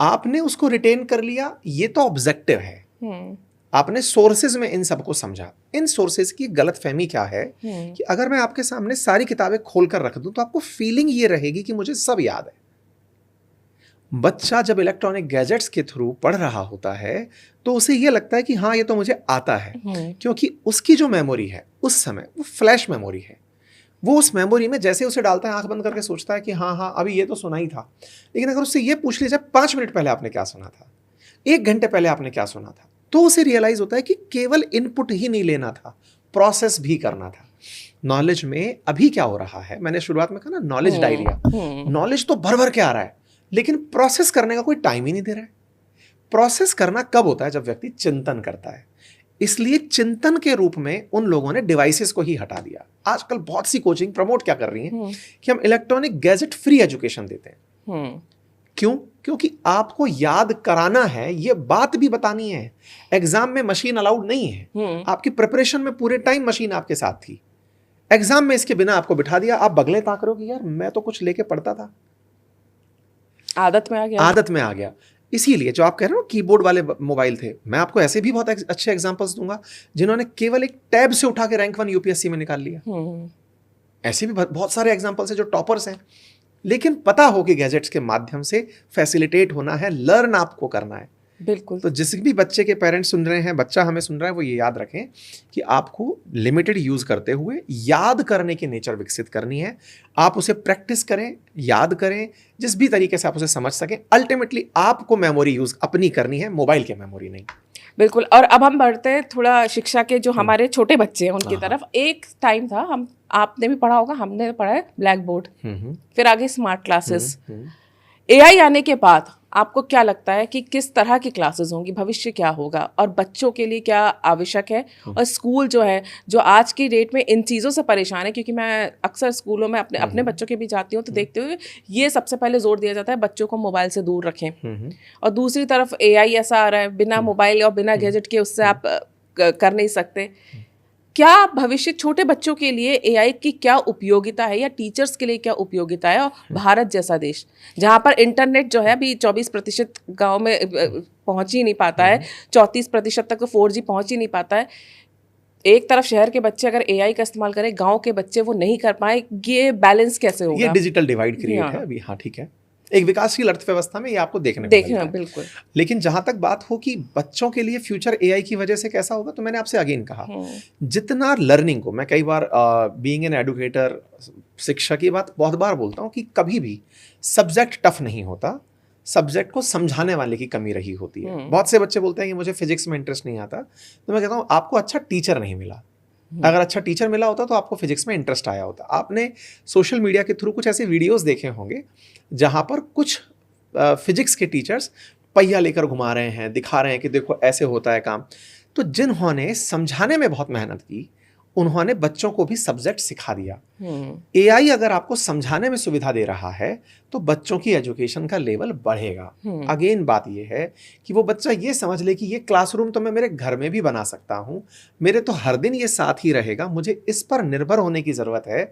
आपने उसको रिटेन कर लिया, ये तो ऑब्जेक्टिव है। आपने सोर्सेज में इन सबको समझा। इन सोर्सेज की गलतफहमी क्या है कि अगर मैं आपके सामने सारी किताबें खोलकर रख दूं तो आपको फीलिंग ये रहेगी कि मुझे सब याद है। बच्चा जब इलेक्ट्रॉनिक गैजेट्स के थ्रू पढ़ रहा होता है तो उसे ये लगता है कि हाँ ये तो मुझे आता है, क्योंकि उसकी जो मेमोरी है उस समय वो फ्लैश मेमोरी है। वो उस मेमोरी में जैसे उसे डालता है आंख बंद करके सोचता है कि हाँ हाँ अभी ये तो सुना ही था। लेकिन अगर उससे ये पूछ लीजिए 5 मिनट पहले आपने क्या सुना था, 1 घंटे पहले आपने क्या सुना था, तो उसे रियलाइज होता है कि केवल इनपुट ही नहीं लेना था, प्रोसेस भी करना था। नॉलेज में अभी क्या हो रहा है, मैंने शुरुआत में कहा ना नॉलेज डायरिया, नॉलेज तो भर भर के आ रहा है लेकिन प्रोसेस करने का कोई टाइम ही नहीं दे रहा है। प्रोसेस करना कब होता है? जब व्यक्ति चिंतन करता है। इसलिए चिंतन के रूप में उन लोगों ने डिवाइसेस को ही हटा दिया। आजकल बहुत सी कोचिंग प्रमोट क्या कर रही हैं कि हम इलेक्ट्रॉनिक गैजेट फ्री एजुकेशन देते हैं। क्यों? क्योंकि आपको याद कराना है, ये बात भी बतानी है। एग्जाम में मशीन अलाउड नहीं है। आपकी प्रिपरेशन में पूरे टाइम मशीन आपके साथ थी, एग्जाम में इसके बिना आपको बिठा दिया, आप बगले ताक रहे हो कि यार मैं तो कुछ लेके पढ़ता था। आदत में आ गया। इसीलिए जो आप कह रहे हो कीबोर्ड वाले मोबाइल थे, मैं आपको ऐसे भी बहुत अच्छे एग्जांपल्स दूंगा जिन्होंने केवल एक टैब से उठा के रैंक 1 यूपीएससी में निकाल लिया। ऐसे भी बहुत सारे एग्जांपल्स हैं जो टॉपर्स हैं। लेकिन पता हो कि गैजेट्स के माध्यम से फैसिलिटेट होना है, लर्न आपको करना है। बिल्कुल। तो जिस भी बच्चे के पेरेंट्स सुन रहे हैं, बच्चा हमें सुन रहा है, वो ये याद रखें कि आपको लिमिटेड यूज करते हुए याद करने की नेचर विकसित करनी है। आप उसे प्रैक्टिस करें, याद करें, जिस भी तरीके से आप उसे समझ सकें। अल्टीमेटली आपको मेमोरी यूज अपनी करनी है, मोबाइल की मेमोरी नहीं। बिल्कुल। और अब हम बढ़ते हैं थोड़ा शिक्षा के जो हमारे छोटे बच्चे हैं उनकी तरफ। एक टाइम था, आपने भी पढ़ा होगा, हमने पढ़ा है ब्लैक बोर्ड, फिर आगे स्मार्ट क्लासेस। एआई आने के बाद आपको क्या लगता है कि किस तरह की क्लासेस होंगी, भविष्य क्या होगा और बच्चों के लिए क्या आवश्यक है? और स्कूल जो है, जो आज की डेट में इन चीज़ों से परेशान है, क्योंकि मैं अक्सर स्कूलों में अपने बच्चों के भी जाती हूँ तो देखते हुए ये सबसे पहले जोर दिया जाता है बच्चों को मोबाइल से दूर रखें। और दूसरी तरफ एआई ऐसा आ रहा है, बिना मोबाइल और बिना गैजेट के उससे आप कर नहीं सकते। क्या भविष्य छोटे बच्चों के लिए एआई की क्या उपयोगिता है, या टीचर्स के लिए क्या उपयोगिता है? और भारत जैसा देश जहाँ पर इंटरनेट जो है अभी 24% गांव में पहुँच ही नहीं पाता है, 34% तक तो 4G पहुँच ही नहीं पाता है। एक तरफ शहर के बच्चे अगर एआई का इस्तेमाल करें, गांव के बच्चे वो नहीं कर पाए, ये बैलेंस कैसे होगा? ये डिजिटल डिवाइड क्रिएट है अभी। हाँ ठीक है, एक विकासशील अर्थव्यवस्था में ये आपको देखने बिल्कुल। लेकिन जहां तक बात हो कि बच्चों के लिए फ्यूचर एआई की वजह से कैसा होगा, तो मैंने आपसे अगेन कहा, जितना लर्निंग को, मैं कई बार बीइंग एन एडुकेटर, शिक्षक की बात बहुत बार बोलता हूं कि कभी भी सब्जेक्ट टफ नहीं होता, सब्जेक्ट को समझाने वाले की कमी रही होती है। बहुत से बच्चे बोलते हैं कि मुझे फिजिक्स में इंटरेस्ट नहीं आता, तो मैं कहता हूँ आपको अच्छा टीचर नहीं मिला। अगर अच्छा टीचर मिला होता तो आपको फिजिक्स में इंटरेस्ट आया होता। आपने सोशल मीडिया के थ्रू कुछ ऐसे वीडियोस देखे होंगे जहां पर कुछ फिजिक्स के टीचर्स पहिया लेकर घुमा रहे हैं, दिखा रहे हैं कि देखो ऐसे होता है काम। तो जिन्होंने समझाने में बहुत मेहनत की, उन्होंने बच्चों को भी सब्जेक्ट सिखा दिया। एआई अगर आपको समझाने में सुविधा दे रहा है तो बच्चों की एजुकेशन का लेवल बढ़ेगा। अगेन बात यह है कि वो बच्चा ये समझ ले कि ये क्लासरूम तो मैं मेरे घर में भी बना सकता हूँ, मेरे तो हर दिन ये साथ ही रहेगा, मुझे इस पर निर्भर होने की ज़रूरत है।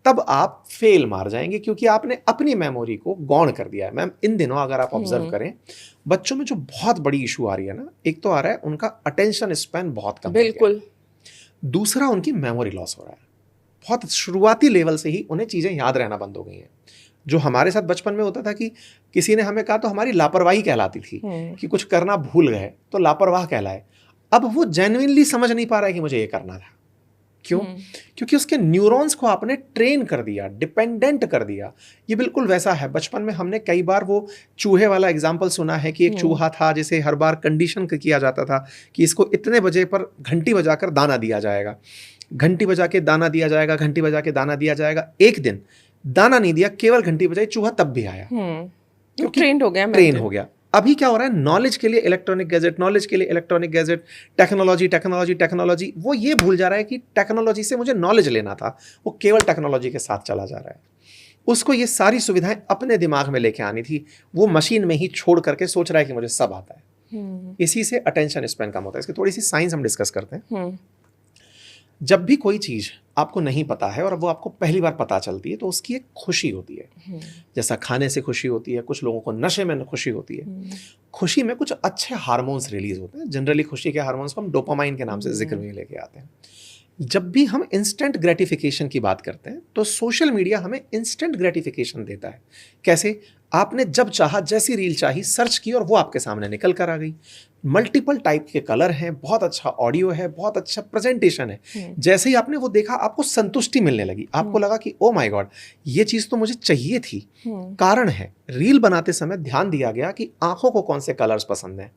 तब आप फेल मार जाएंगे क्योंकि आपने अपनी मेमोरी को गौण कर दिया है। मैम, इन दिनों अगर आप ऑब्जर्व करें, बच्चों में जो बहुत बड़ी इशू आ रही है ना, एक तो आ रहा है उनका अटेंशन स्पैन बहुत कम। बिल्कुल। दूसरा उनकी मेमोरी लॉस हो रहा है। बहुत शुरुआती लेवल से ही उन्हें चीज़ें याद रहना बंद हो गई हैं। जो हमारे साथ बचपन में होता था कि किसी ने हमें कहा तो हमारी लापरवाही कहलाती थी कि कुछ करना भूल गए तो लापरवाह कहलाए। अब वो जेन्युइनली समझ नहीं पा रहा है कि मुझे ये करना था। क्यों? क्योंकि उसके न्यूरॉन्स को आपने ट्रेन कर दिया, डिपेंडेंट कर दिया। ये बिल्कुल वैसा है। बचपन में हमने कई बार वो चूहे वाला एग्जाम्पल सुना है कि एक चूहा था जिसे हर बार कंडीशन किया जाता था कि इसको इतने बजे पर घंटी बजाकर दाना दिया जाएगा, घंटी बजा के दाना दिया जाएगा, घंटी बजा के दाना दिया जाएगा। एक दिन दाना नहीं दिया, केवल घंटी बजाई, चूहा तब भी आया क्योंकि ट्रेन हो गया। अभी क्या हो रहा है, नॉलेज के लिए इलेक्ट्रॉनिक गैजेट, नॉलेज के लिए इलेक्ट्रॉनिक गैजेट, टेक्नोलॉजी, वो ये भूल जा रहा है कि टेक्नोलॉजी से मुझे नॉलेज लेना था। वो केवल टेक्नोलॉजी के साथ चला जा रहा है। उसको ये सारी सुविधाएं अपने दिमाग में लेके आनी थी, वो मशीन में ही छोड़ करके सोच रहा है कि मुझे सब आता है। इसी से अटेंशन स्पैन कम होता है। इसकी थोड़ी सी साइंस हम डिस्कस करते हैं। जब भी कोई चीज आपको नहीं पता है और वो आपको पहली बार पता चलती है, तो उसकी एक खुशी होती है। जैसा खाने से खुशी होती है, कुछ लोगों को नशे में खुशी होती है। खुशी में कुछ अच्छे हार्मोन्स रिलीज होते हैं। जनरली खुशी के हार्मोन्स को हम डोपामाइन के नाम से जिक्र में लेके आते हैं। जब भी हम इंस्टेंट ग्रेटिफिकेशन की बात करते हैं तो सोशल मीडिया हमें इंस्टेंट ग्रेटिफिकेशन देता है। कैसे? आपने जब चाहा, जैसी रील चाही, सर्च की और वो आपके सामने निकल कर आ गई। मल्टीपल टाइप के कलर हैं, बहुत अच्छा ऑडियो है, बहुत अच्छा प्रेजेंटेशन है। जैसे ही आपने वो देखा, आपको संतुष्टि मिलने लगी। आपको लगा कि ओ माय गॉड, ये चीज़ तो मुझे चाहिए थी। कारण है, रील बनाते समय ध्यान दिया गया कि आंखों को कौन से कलर्स पसंद हैं।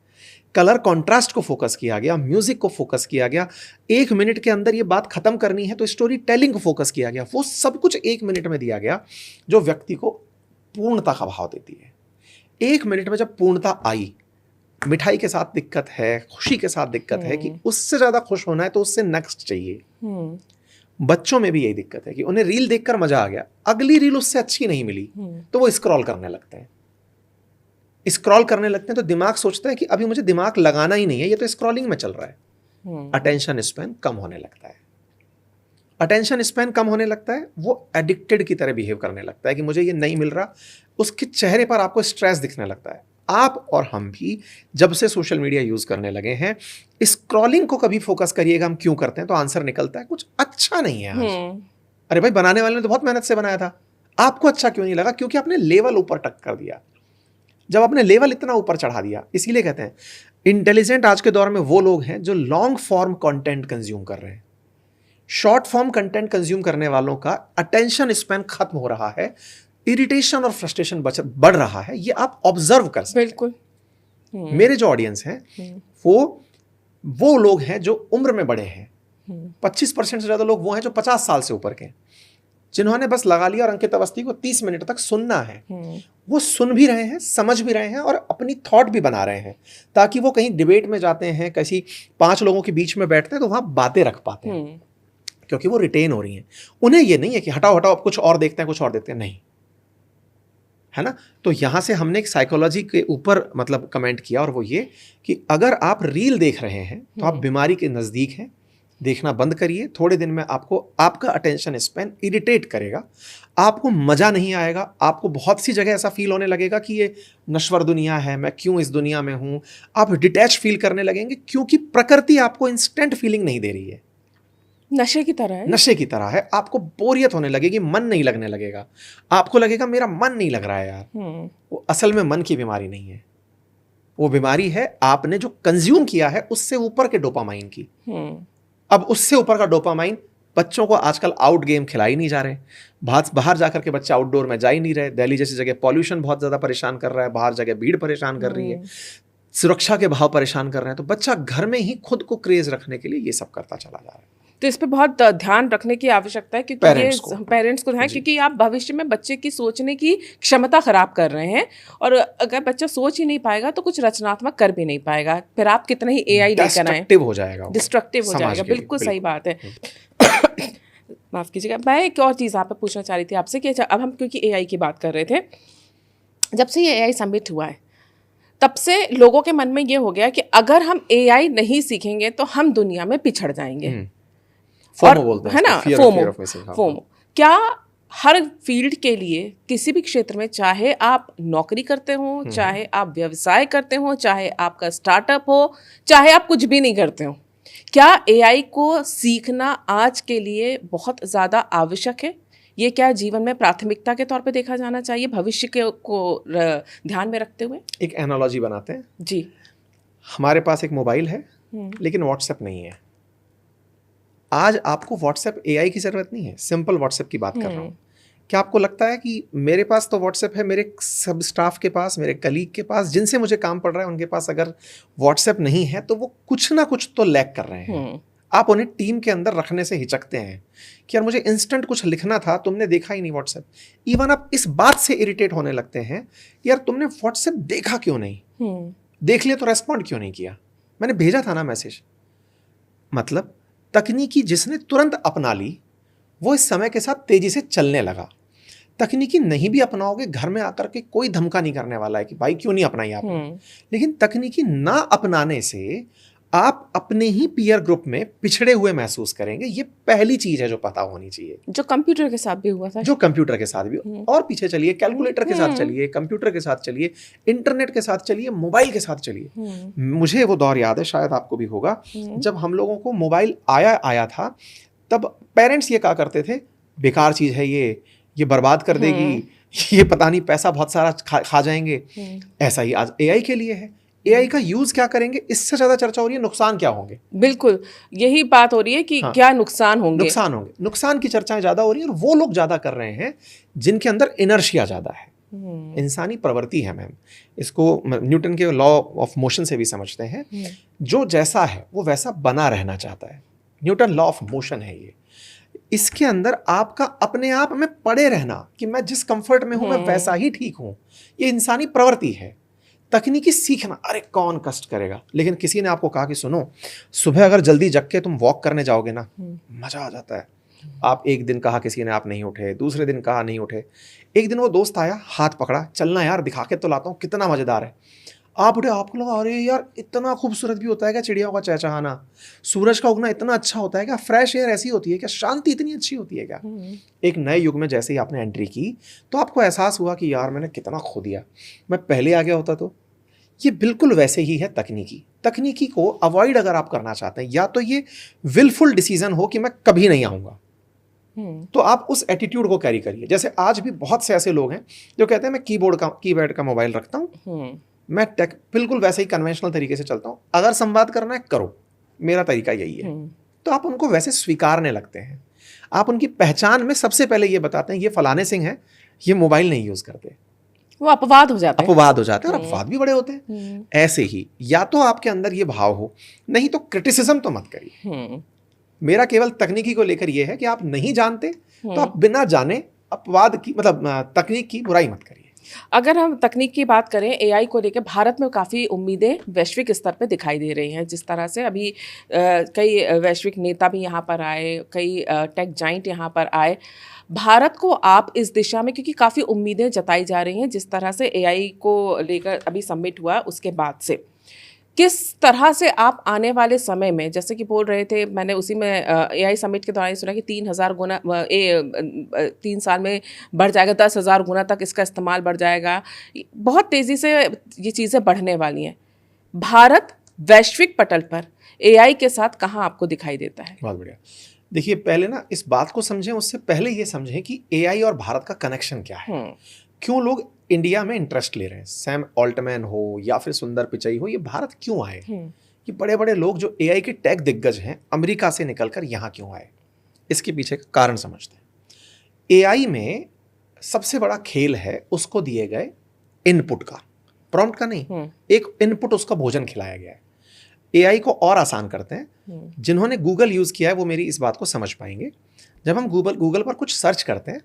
कलर कॉन्ट्रास्ट को फोकस किया गया, म्यूजिक को फोकस किया गया। 1 मिनट के अंदर ये बात खत्म करनी है तो स्टोरी टेलिंग को फोकस किया गया। वो सब कुछ 1 मिनट में दिया गया जो व्यक्ति को पूर्णता का भाव देती है। 1 मिनट में जब पूर्णता आई, मिठाई के साथ दिक्कत है, खुशी के साथ दिक्कत है कि उससे ज्यादा खुश होना है तो उससे नेक्स्ट चाहिए। बच्चों में भी यही दिक्कत है कि उन्हें रील देखकर मजा आ गया, अगली रील उससे अच्छी नहीं मिली तो वो स्क्रॉल करने लगते हैं। स्क्रॉल करने लगते हैं तो दिमाग सोचता है कि अभी मुझे दिमाग लगाना ही नहीं है, ये तो स्क्रॉलिंग में चल रहा है। अटेंशन स्पैन कम होने लगता है। अटेंशन स्पैन कम होने लगता है, वो एडिक्टेड की तरह बिहेव करने लगता है कि मुझे ये नहीं मिल रहा। उसके चेहरे पर आपको स्ट्रेस दिखने लगता है। आप और हम भी जब से सोशल मीडिया यूज करने लगे हैं, स्क्रॉलिंग को कभी फोकस करिएगा हम क्यों करते हैं तो आंसर निकलता है कुछ अच्छा नहीं है आज। अरे भाई, बनाने वाले ने तो बहुत मेहनत से बनाया था, आपको अच्छा क्यों नहीं लगा? क्योंकि आपने लेवल ऊपर टक कर दिया। जब आपने लेवल इतना ऊपर चढ़ा दिया, इसीलिए कहते हैं इंटेलिजेंट आज के दौर में वो लोग हैं जो लॉन्ग फॉर्म कंटेंट कंज्यूम कर रहे हैं। शॉर्ट फॉर्म कंटेंट कंज्यूम करने वालों का अटेंशन स्पैन खत्म हो रहा है, इरिटेशन और फ्रस्ट्रेशन बढ़ रहा है। ये आप ऑब्जर्व कर सकते हैं। बिल्कुल। मेरे जो ऑडियंस हैं वो लोग हैं जो उम्र में बड़े हैं। 25% से ज्यादा लोग वो हैं जो 50 साल से ऊपर के हैं, जिन्होंने बस लगा लिया और अंकित अवस्थी को 30 मिनट तक सुनना है। वो सुन भी रहे हैं, समझ भी रहे हैं और अपनी थॉट भी बना रहे हैं, ताकि वो कहीं डिबेट में जाते हैं, किसी 5 लोगों के बीच में बैठते हैं तो वहां बातें रख पाते हैं, क्योंकि वो रिटेन हो रही हैं। उन्हें ये नहीं है कि हटाओ अब कुछ और देखते हैं, कुछ और देखते हैं, नहीं, है ना। तो यहां से हमने एक साइकोलॉजी के ऊपर मतलब कमेंट किया, और वो ये कि अगर आप रील देख रहे हैं तो आप बीमारी के नज़दीक हैं। देखना बंद करिए। थोड़े दिन में आपको आपका अटेंशन स्पैन इरिटेट करेगा, आपको मज़ा नहीं आएगा, आपको बहुत सी जगह ऐसा फील होने लगेगा कि ये नश्वर दुनिया है, मैं क्यों इस दुनिया में हूँ। आप डिटैच फील करने लगेंगे, क्योंकि प्रकृति आपको इंस्टेंट फीलिंग नहीं दे रही है। नशे की तरह है। नशे की तरह है। आपको बोरियत होने लगेगी, मन नहीं लगने लगेगा, आपको लगेगा मेरा मन नहीं लग रहा है यार। वो असल में मन की बीमारी नहीं है, वो बीमारी है आपने जो कंज्यूम किया है उससे ऊपर के डोपामाइन की। अब उससे ऊपर का डोपामाइन, बच्चों को आजकल आउट गेम खिलाई नहीं जा रहे, बाहर जाकर के बच्चे आउटडोर में जा ही नहीं रहे। दिल्ली जैसी जगह पॉल्यूशन बहुत ज़्यादा परेशान कर रहा है, बाहर जगह भीड़ परेशान कर रही है, सुरक्षा के भाव परेशान कर रहे हैं। तो बच्चा घर में ही खुद को क्रेज रखने के लिए ये सब करता चला जा रहा है। तो इस पे बहुत ध्यान रखने की आवश्यकता है, क्योंकि पेरेंट्स को ध्यान, क्योंकि आप भविष्य में बच्चे की सोचने की क्षमता खराब कर रहे हैं, और अगर बच्चा सोच ही नहीं पाएगा तो कुछ रचनात्मक कर भी नहीं पाएगा। फिर आप कितना ही AI लेकर आए, डिस्ट्रक्टिव हो जाएगा। बिल्कुल सही बात है। माफ कीजिएगा, मैं एक और चीज़ आप पे पूछना चाह रही थी आपसे कि अब हम क्योंकि AI की बात कर रहे थे, जब से ये AI सबमिट हुआ है तब से लोगों के मन में ये हो गया कि अगर हम AI नहीं सीखेंगे तो हम दुनिया में पिछड़ जाएंगे। फोमो बोलते हैं, है ना, फोमो। क्या हर फील्ड के लिए, किसी भी क्षेत्र में, चाहे आप नौकरी करते हो, चाहे आप व्यवसाय करते हो, चाहे आपका स्टार्टअप हो, चाहे आप कुछ भी नहीं करते हो, क्या AI को सीखना आज के लिए बहुत ज़्यादा आवश्यक है? ये क्या जीवन में प्राथमिकता के तौर पे देखा जाना चाहिए, भविष्य को ध्यान में रखते हुए? एक एनालॉजी बनाते हैं जी। हमारे पास एक मोबाइल है लेकिन व्हाट्सएप नहीं है। आज आपको व्हाट्सएप AI की ज़रूरत नहीं है, सिंपल व्हाट्सएप की बात कर रहा हूँ। क्या आपको लगता है कि मेरे पास तो व्हाट्सएप है, मेरे सब स्टाफ के पास, मेरे कलीग के पास, जिनसे मुझे काम पड़ रहा है, उनके पास अगर व्हाट्सएप नहीं है तो वो कुछ ना कुछ तो लैग कर रहे हैं। आप उन्हें टीम के अंदर रखने से हिचकते हैं कि यार मुझे इंस्टेंट कुछ लिखना था, तुमने देखा ही नहीं व्हाट्सएप। इवन आप इस बात से इरिटेट होने लगते हैं, यार तुमने व्हाट्सएप देखा क्यों नहीं, देख लिया तो रेस्पॉन्ड क्यों नहीं किया, मैंने भेजा था ना मैसेज। मतलब तकनीकी जिसने तुरंत अपना ली वो इस समय के साथ तेजी से चलने लगा। तकनीकी नहीं भी अपनाओगे, घर में आकर के कोई धमका नहीं करने वाला है कि भाई क्यों नहीं अपनाई आपने। लेकिन तकनीकी ना अपनाने से आप अपने ही पीयर ग्रुप में पिछड़े हुए महसूस करेंगे। ये पहली चीज है जो पता होनी चाहिए, जो कंप्यूटर के साथ भी हुआ था, जो कंप्यूटर के साथ भी। और पीछे चलिए, कैलकुलेटर के साथ चलिए, कंप्यूटर के साथ चलिए, इंटरनेट के साथ चलिए, मोबाइल के साथ चलिए। मुझे वो दौर याद है, शायद आपको भी होगा, जब हम लोगों को मोबाइल आया था, तब पेरेंट्स ये कहा करते थे बेकार चीज है ये बर्बाद कर देगी, ये पता नहीं पैसा बहुत सारा खा जाएंगे। ऐसा ही आज एआई के लिए है। एआई का यूज क्या करेंगे, इससे ज्यादा चर्चा हो रही है नुकसान क्या होंगे। बिल्कुल यही बात हो रही है कि क्या नुकसान होंगे। नुकसान की चर्चाएं ज्यादा हो रही है, और वो लोग ज्यादा कर रहे हैं जिनके अंदर इनर्शिया ज्यादा है। इंसानी प्रवृत्ति है मैम, इसको न्यूटन के लॉ ऑफ मोशन से भी समझते हैं। जो जैसा है वो वैसा बना रहना चाहता है, न्यूटन लॉ ऑफ मोशन है ये। इसके अंदर आपका अपने आप में पड़े रहना कि मैं जिस कंफर्ट में हूं मैं वैसा ही ठीक हूं, ये इंसानी प्रवृत्ति है। तकनीकी सीखना, अरे कौन कष्ट करेगा। लेकिन किसी ने आपको कहा कि सुनो, सुबह अगर जल्दी जग के तुम वॉक करने जाओगे ना, मजा आ जाता है। आप एक दिन कहा, किसी ने आप नहीं उठे, दूसरे दिन कहा नहीं उठे, एक दिन वो दोस्त आया, हाथ पकड़ा, चलना यार दिखा के तो लाता हूँ, कितना मजेदार है। आप उठे, आपको लगा अरे यार इतना खूबसूरत भी होता है क्या चिड़ियों का चहचहाना, सूरज का उगना इतना अच्छा होता है क्या, फ्रेश एयर ऐसी होती है क्या, शांति इतनी अच्छी होती है क्या। एक नए युग में जैसे ही आपने एंट्री की तो आपको एहसास हुआ कि यार मैंने कितना खो दिया, मैं पहले आ गया होता तो। ये बिल्कुल वैसे ही है तकनीकी को अवॉइड अगर आप करना चाहते हैं, या तो ये विलफुल डिसीजन हो कि मैं कभी नहीं आऊंगा, तो आप उस एटीट्यूड को कैरी करिए। जैसे आज भी बहुत से ऐसे लोग हैं जो कहते हैं मैं कीबोर्ड का मोबाइल रखता हूँ, मैं बिल्कुल वैसे ही कन्वेंशनल तरीके से चलता हूँ, अगर संवाद करना है करो, मेरा तरीका यही है। तो आप उनको वैसे स्वीकारने लगते हैं। आप उनकी पहचान में सबसे पहले ये बताते हैं ये फलाने सिंह हैं, ये मोबाइल नहीं यूज करते, वो अपवाद हो जाते हैं। और अपवाद भी बड़े होते हैं। ऐसे ही या तो आपके अंदर ये भाव हो, नहीं तो क्रिटिसिज्म तो मत करिए। मेरा केवल तकनीकी को लेकर ये है कि आप नहीं जानते तो आप बिना जाने अपवाद की तकनीक की बुराई मत करिए। अगर हम तकनीक की बात करें, एआई को लेकर भारत में काफ़ी उम्मीदें वैश्विक स्तर पे दिखाई दे रही हैं। जिस तरह से अभी कई वैश्विक नेता भी यहाँ पर आए, कई टेक जाइंट यहाँ पर आए, भारत को आप इस दिशा में, क्योंकि काफ़ी उम्मीदें जताई जा रही हैं जिस तरह से एआई को लेकर अभी सबमिट हुआ उसके बाद से, किस तरह से आप आने वाले समय में, जैसे कि बोल रहे थे, मैंने उसी में एआई समिट के दौरान सुना कि 3000 गुना 3 साल में बढ़ जाएगा, 10,000 गुना तक इसका इस्तेमाल बढ़ जाएगा। बहुत तेज़ी से ये चीज़ें बढ़ने वाली हैं। भारत वैश्विक पटल पर एआई के साथ कहाँ आपको दिखाई देता है? बहुत बढ़िया। देखिए, पहले ना इस बात को समझें, उससे पहले ये समझें कि एआई और भारत का कनेक्शन क्या है, क्यों लोग इंडिया में इंटरेस्ट ले रहे हैं। सैम ऑल्टमैन हो या फिर सुंदर पिचाई हो, ये भारत क्यों आए? ये बड़े बड़े लोग जो एआई के टेक दिग्गज हैं, अमेरिका से निकलकर यहाँ क्यों आए? इसके पीछे का कारण समझते हैं। एआई में सबसे बड़ा खेल है उसको दिए गए इनपुट का, प्रॉम्प्ट का नहीं, एक इनपुट उसका भोजन खिलाया गया है। एआई को और आसान करते हैं। जिन्होंने गूगल यूज किया है वो मेरी इस बात को समझ पाएंगे। जब हम गूगल पर कुछ सर्च करते हैं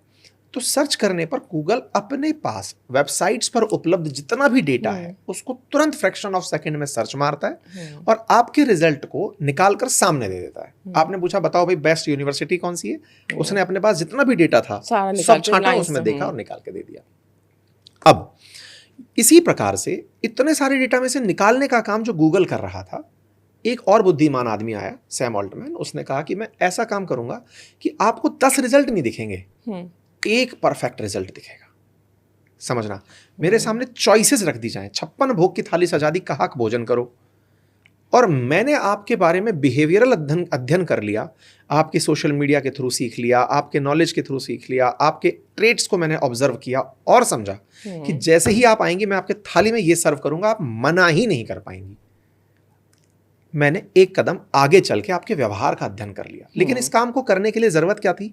तो सर्च करने पर गूगल अपने पास वेबसाइट्स पर उपलब्ध जितना भी डेटा है उसको तुरंत फ्रैक्शन ऑफ सेकंड में सर्च मारता है और आपके रिजल्ट को निकाल कर सामने दे देता है। आपने पूछा बताओ भाई बेस्ट यूनिवर्सिटी कौन सी है, उसने अपने पास जितना भी डेटा था सब छांटा, उसमें देखा और निकाल के दे दिया। अब इसी प्रकार से इतने सारे डेटा में से निकालने का काम जो गूगल कर रहा था, एक और बुद्धिमान आदमी आया, सैम ऑल्टमैन, उसने कहा कि मैं ऐसा काम करूंगा कि आपको 10 रिजल्ट नहीं दिखेंगे, एक परफेक्ट रिजल्ट दिखेगा। समझना, मेरे सामने चॉइसेस रख दी जाएं, 56 भोग की थाली सजा दी, कहा भोजन करो, और मैंने आपके बारे में बिहेवियरल अध्ययन कर लिया, आपके सोशल मीडिया के थ्रू सीख लिया, आपके नॉलेज के थ्रू सीख लिया, आपके ट्रेट्स को मैंने ऑब्जर्व किया और समझा कि जैसे ही आप आएंगे मैं आपके थाली में ये सर्व करूंगा, आप मना ही नहीं कर पाएंगी। मैंने एक कदम आगे चल के आपके व्यवहार का अध्ययन कर लिया। लेकिन इस काम को करने के लिए जरूरत क्या थी?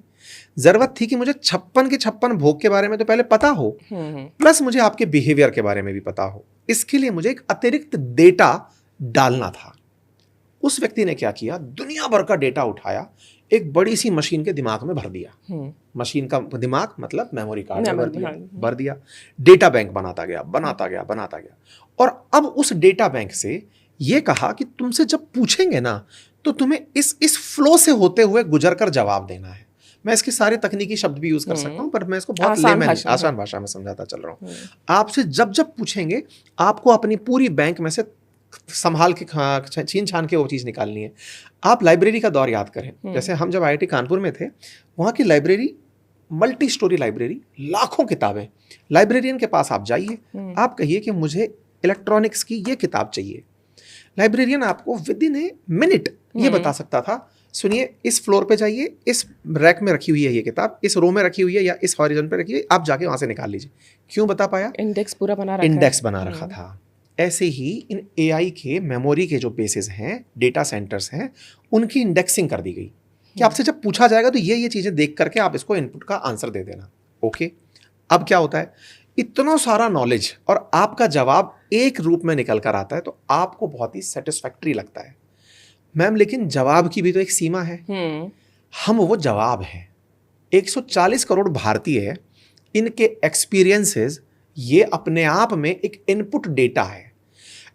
जरूरत थी कि मुझे 56 के 56 भोग के बारे में तो पहले पता हो, प्लस मुझे आपके बिहेवियर के बारे में भी पता हो। इसके लिए मुझे एक अतिरिक्त डेटा डालना था। उस व्यक्ति ने क्या किया, दुनिया भर का डेटा उठाया, एक बड़ी सी मशीन के दिमाग में भर दिया। मशीन का दिमाग मतलब मेमोरी कार्ड में भर दिया। डेटा बैंक बनाता गया। और अब उस डेटा बैंक से ये कहा कि तुमसे जब पूछेंगे ना तो तुम्हें इस फ्लो से होते हुए गुजर कर जवाब देना है। मैं इसके सारे तकनीकी शब्द भी यूज कर सकता हूं, पर मैं इसको बहुत आसान भाषा में समझाता चल रहा हूं। आपसे जब पूछेंगे आपको अपनी पूरी बैंक में से संभाल के छीन छान के वो चीज़ निकालनी है। आप लाइब्रेरी का दौर याद करें, जैसे हम जब IIT कानपुर में थे, वहाँ की लाइब्रेरी मल्टी स्टोरी लाइब्रेरी, लाखों किताबें। लाइब्रेरियन के पास आप जाइए, आप कहिए कि मुझे इलेक्ट्रॉनिक्स की ये किताब चाहिए, लाइब्रेरियन आपको विद इन ए मिनट ये बता सकता था, सुनिए इस फ्लोर पे जाइए, इस रैक में रखी हुई है ये किताब, इस रो में रखी हुई है या इस हॉरिजॉन पे रखी हुई है, आप जाके वहाँ से निकाल लीजिए। क्यों बता पाया? इंडेक्स पूरा बना रखा इंडेक्स बना रखा था। ऐसे ही इन AI के मेमोरी के जो बेसिस हैं, डेटा सेंटर्स हैं, उनकी इंडेक्सिंग कर दी गई कि आपसे जब पूछा जाएगा तो ये चीज़ें देख करके आप इसको इनपुट का आंसर दे देना। ओके, अब क्या होता है, इतना सारा नॉलेज और आपका जवाब एक रूप में निकल कर आता है तो आपको बहुत ही सेटिस्फैक्ट्री लगता है। मैम लेकिन जवाब की भी तो एक सीमा है। हम वो जवाब हैं। 140 करोड़ भारतीय, इनके एक्सपीरियंसेस ये अपने आप में एक इनपुट डेटा है।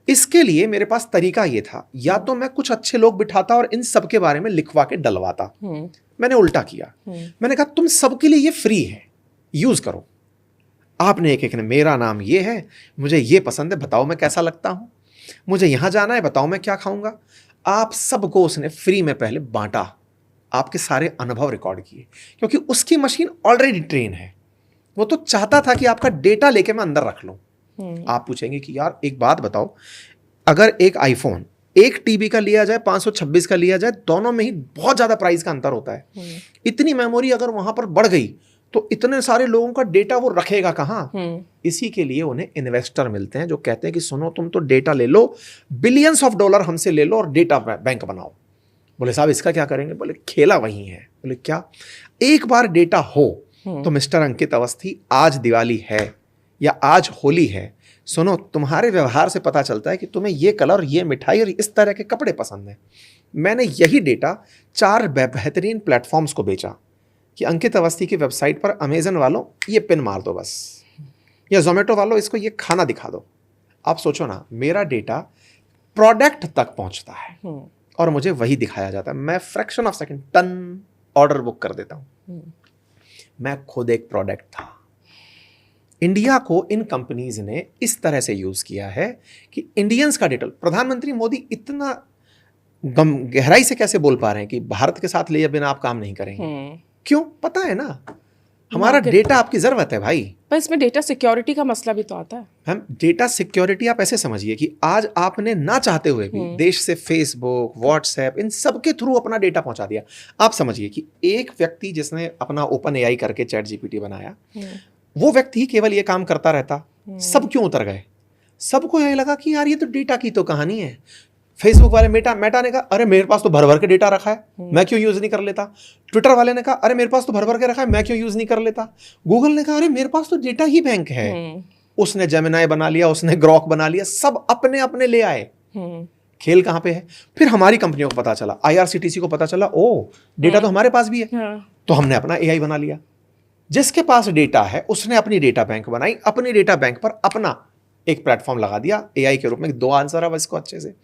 इसके लिए मेरे पास तरीका ये था, या तो मैं कुछ अच्छे लोग बिठाता और इन सब के बारे में लिखवा के डलवाता। मैंने उल्टा किया। मैंने कहा तुम सबके लिए ये फ्री है, यूज करो। आपने एक ने, मेरा नाम ये है, मुझे ये पसंद है, बताओ मैं कैसा लगता हूं, मुझे यहां जाना है, बताओ मैं क्या खाऊंगा। आप सबको उसने फ्री में पहले बांटा, आपके सारे अनुभव रिकॉर्ड किए, क्योंकि उसकी मशीन ऑलरेडी ट्रेन है। वो तो चाहता था कि आपका डेटा लेके मैं अंदर रख लूं। आप पूछेंगे कि यार एक बात बताओ, अगर एक आईफोन, एक टीबी का लिया जाए, 526 का लिया जाए, दोनों में ही बहुत ज्यादा प्राइस का अंतर होता है। इतनी मेमोरी अगर वहां पर बढ़ गई तो इतने सारे लोगों का डेटा वो रखेगा कहां? इसी के लिए उन्हें इन्वेस्टर मिलते हैं जो कहते हैं कि सुनो तुम तो डेटा ले लो, बिलियंस ऑफ डॉलर हमसे ले लो और डेटा बैंक बनाओ। बोले साहब इसका क्या करेंगे? बोले खेला वही है। बोले क्या? एक बार डेटा हो तो मिस्टर अंकित अवस्थी, आज दिवाली है या आज होली है, सुनो तुम्हारे व्यवहार से पता चलता है कि तुम्हें ये कलर, ये मिठाई और इस तरह के कपड़े पसंद हैं। मैंने यही डेटा 4 बेहतरीन प्लेटफॉर्म्स को बेचा कि अंकित अवस्थी की वेबसाइट पर अमेजन वालों ये पिन मार दो बस, या जोमेटो वालों इसको ये खाना दिखा दो। आप सोचो ना, मेरा डेटा प्रोडक्ट तक पहुंचता है और मुझे वही दिखाया जाता है। मैं फ्रैक्शन ऑफ सेकंड टन ऑर्डर बुक कर देता हूं। मैं खुद एक प्रोडक्ट था। इंडिया को इन कंपनीज ने इस तरह से यूज किया है कि इंडियंस का डेटा, प्रधानमंत्री मोदी इतना गहराई से कैसे बोल पा रहे हैं कि भारत के साथ लिए बिना आप काम नहीं करेंगे? क्यों? पता है ना, हमारा डेटा आपकी जरूरत है भाई। पर इसमें डेटा सिक्योरिटी का मसला भी तो आता है। हम डेटा सिक्योरिटी आप ऐसे समझिए कि आज आपने ना चाहते हुए भी देश से फेसबुक, व्हाट्सएप, इन सब के थ्रू अपना डेटा पहुंचा दिया। आप समझिए कि एक व्यक्ति जिसने अपना ओपन AI करके चैट GPT बनाया, वो व्यक्ति ही केवल ये काम करता रहता, सब क्यों उतर गए? सबको यही लगा कि यार ये तो डेटा की तो कहानी है। फेसबुक वाले मेटा ने कहा अरे मेरे पास तो भर भर के डेटा रखा है, मैं क्यों यूज नहीं कर लेता। ट्विटर वाले ने कहा अरे मेरे पास तो भर भर के रखा है, मैं क्यों यूज नहीं कर लेता। गूगल ने कहा अरे मेरे पास तो डेटा ही बैंक है। उसने जेमिनाई बना लिया, उसने ग्रॉक बना लिया, सब अपने अपने ले आए। खेल कहां पे है? फिर हमारी कंपनियों को पता चला, IRCTC को पता चला, ओ डेटा तो हमारे पास भी है, तो हमने अपना AI बना लिया। जिसके पास डेटा है उसने अपनी डेटा बैंक बनाई, अपनी डेटा बैंक पर अपना एक प्लेटफॉर्म लगा दिया AI के रूप में। 2 आंसर है इसको अच्छे से।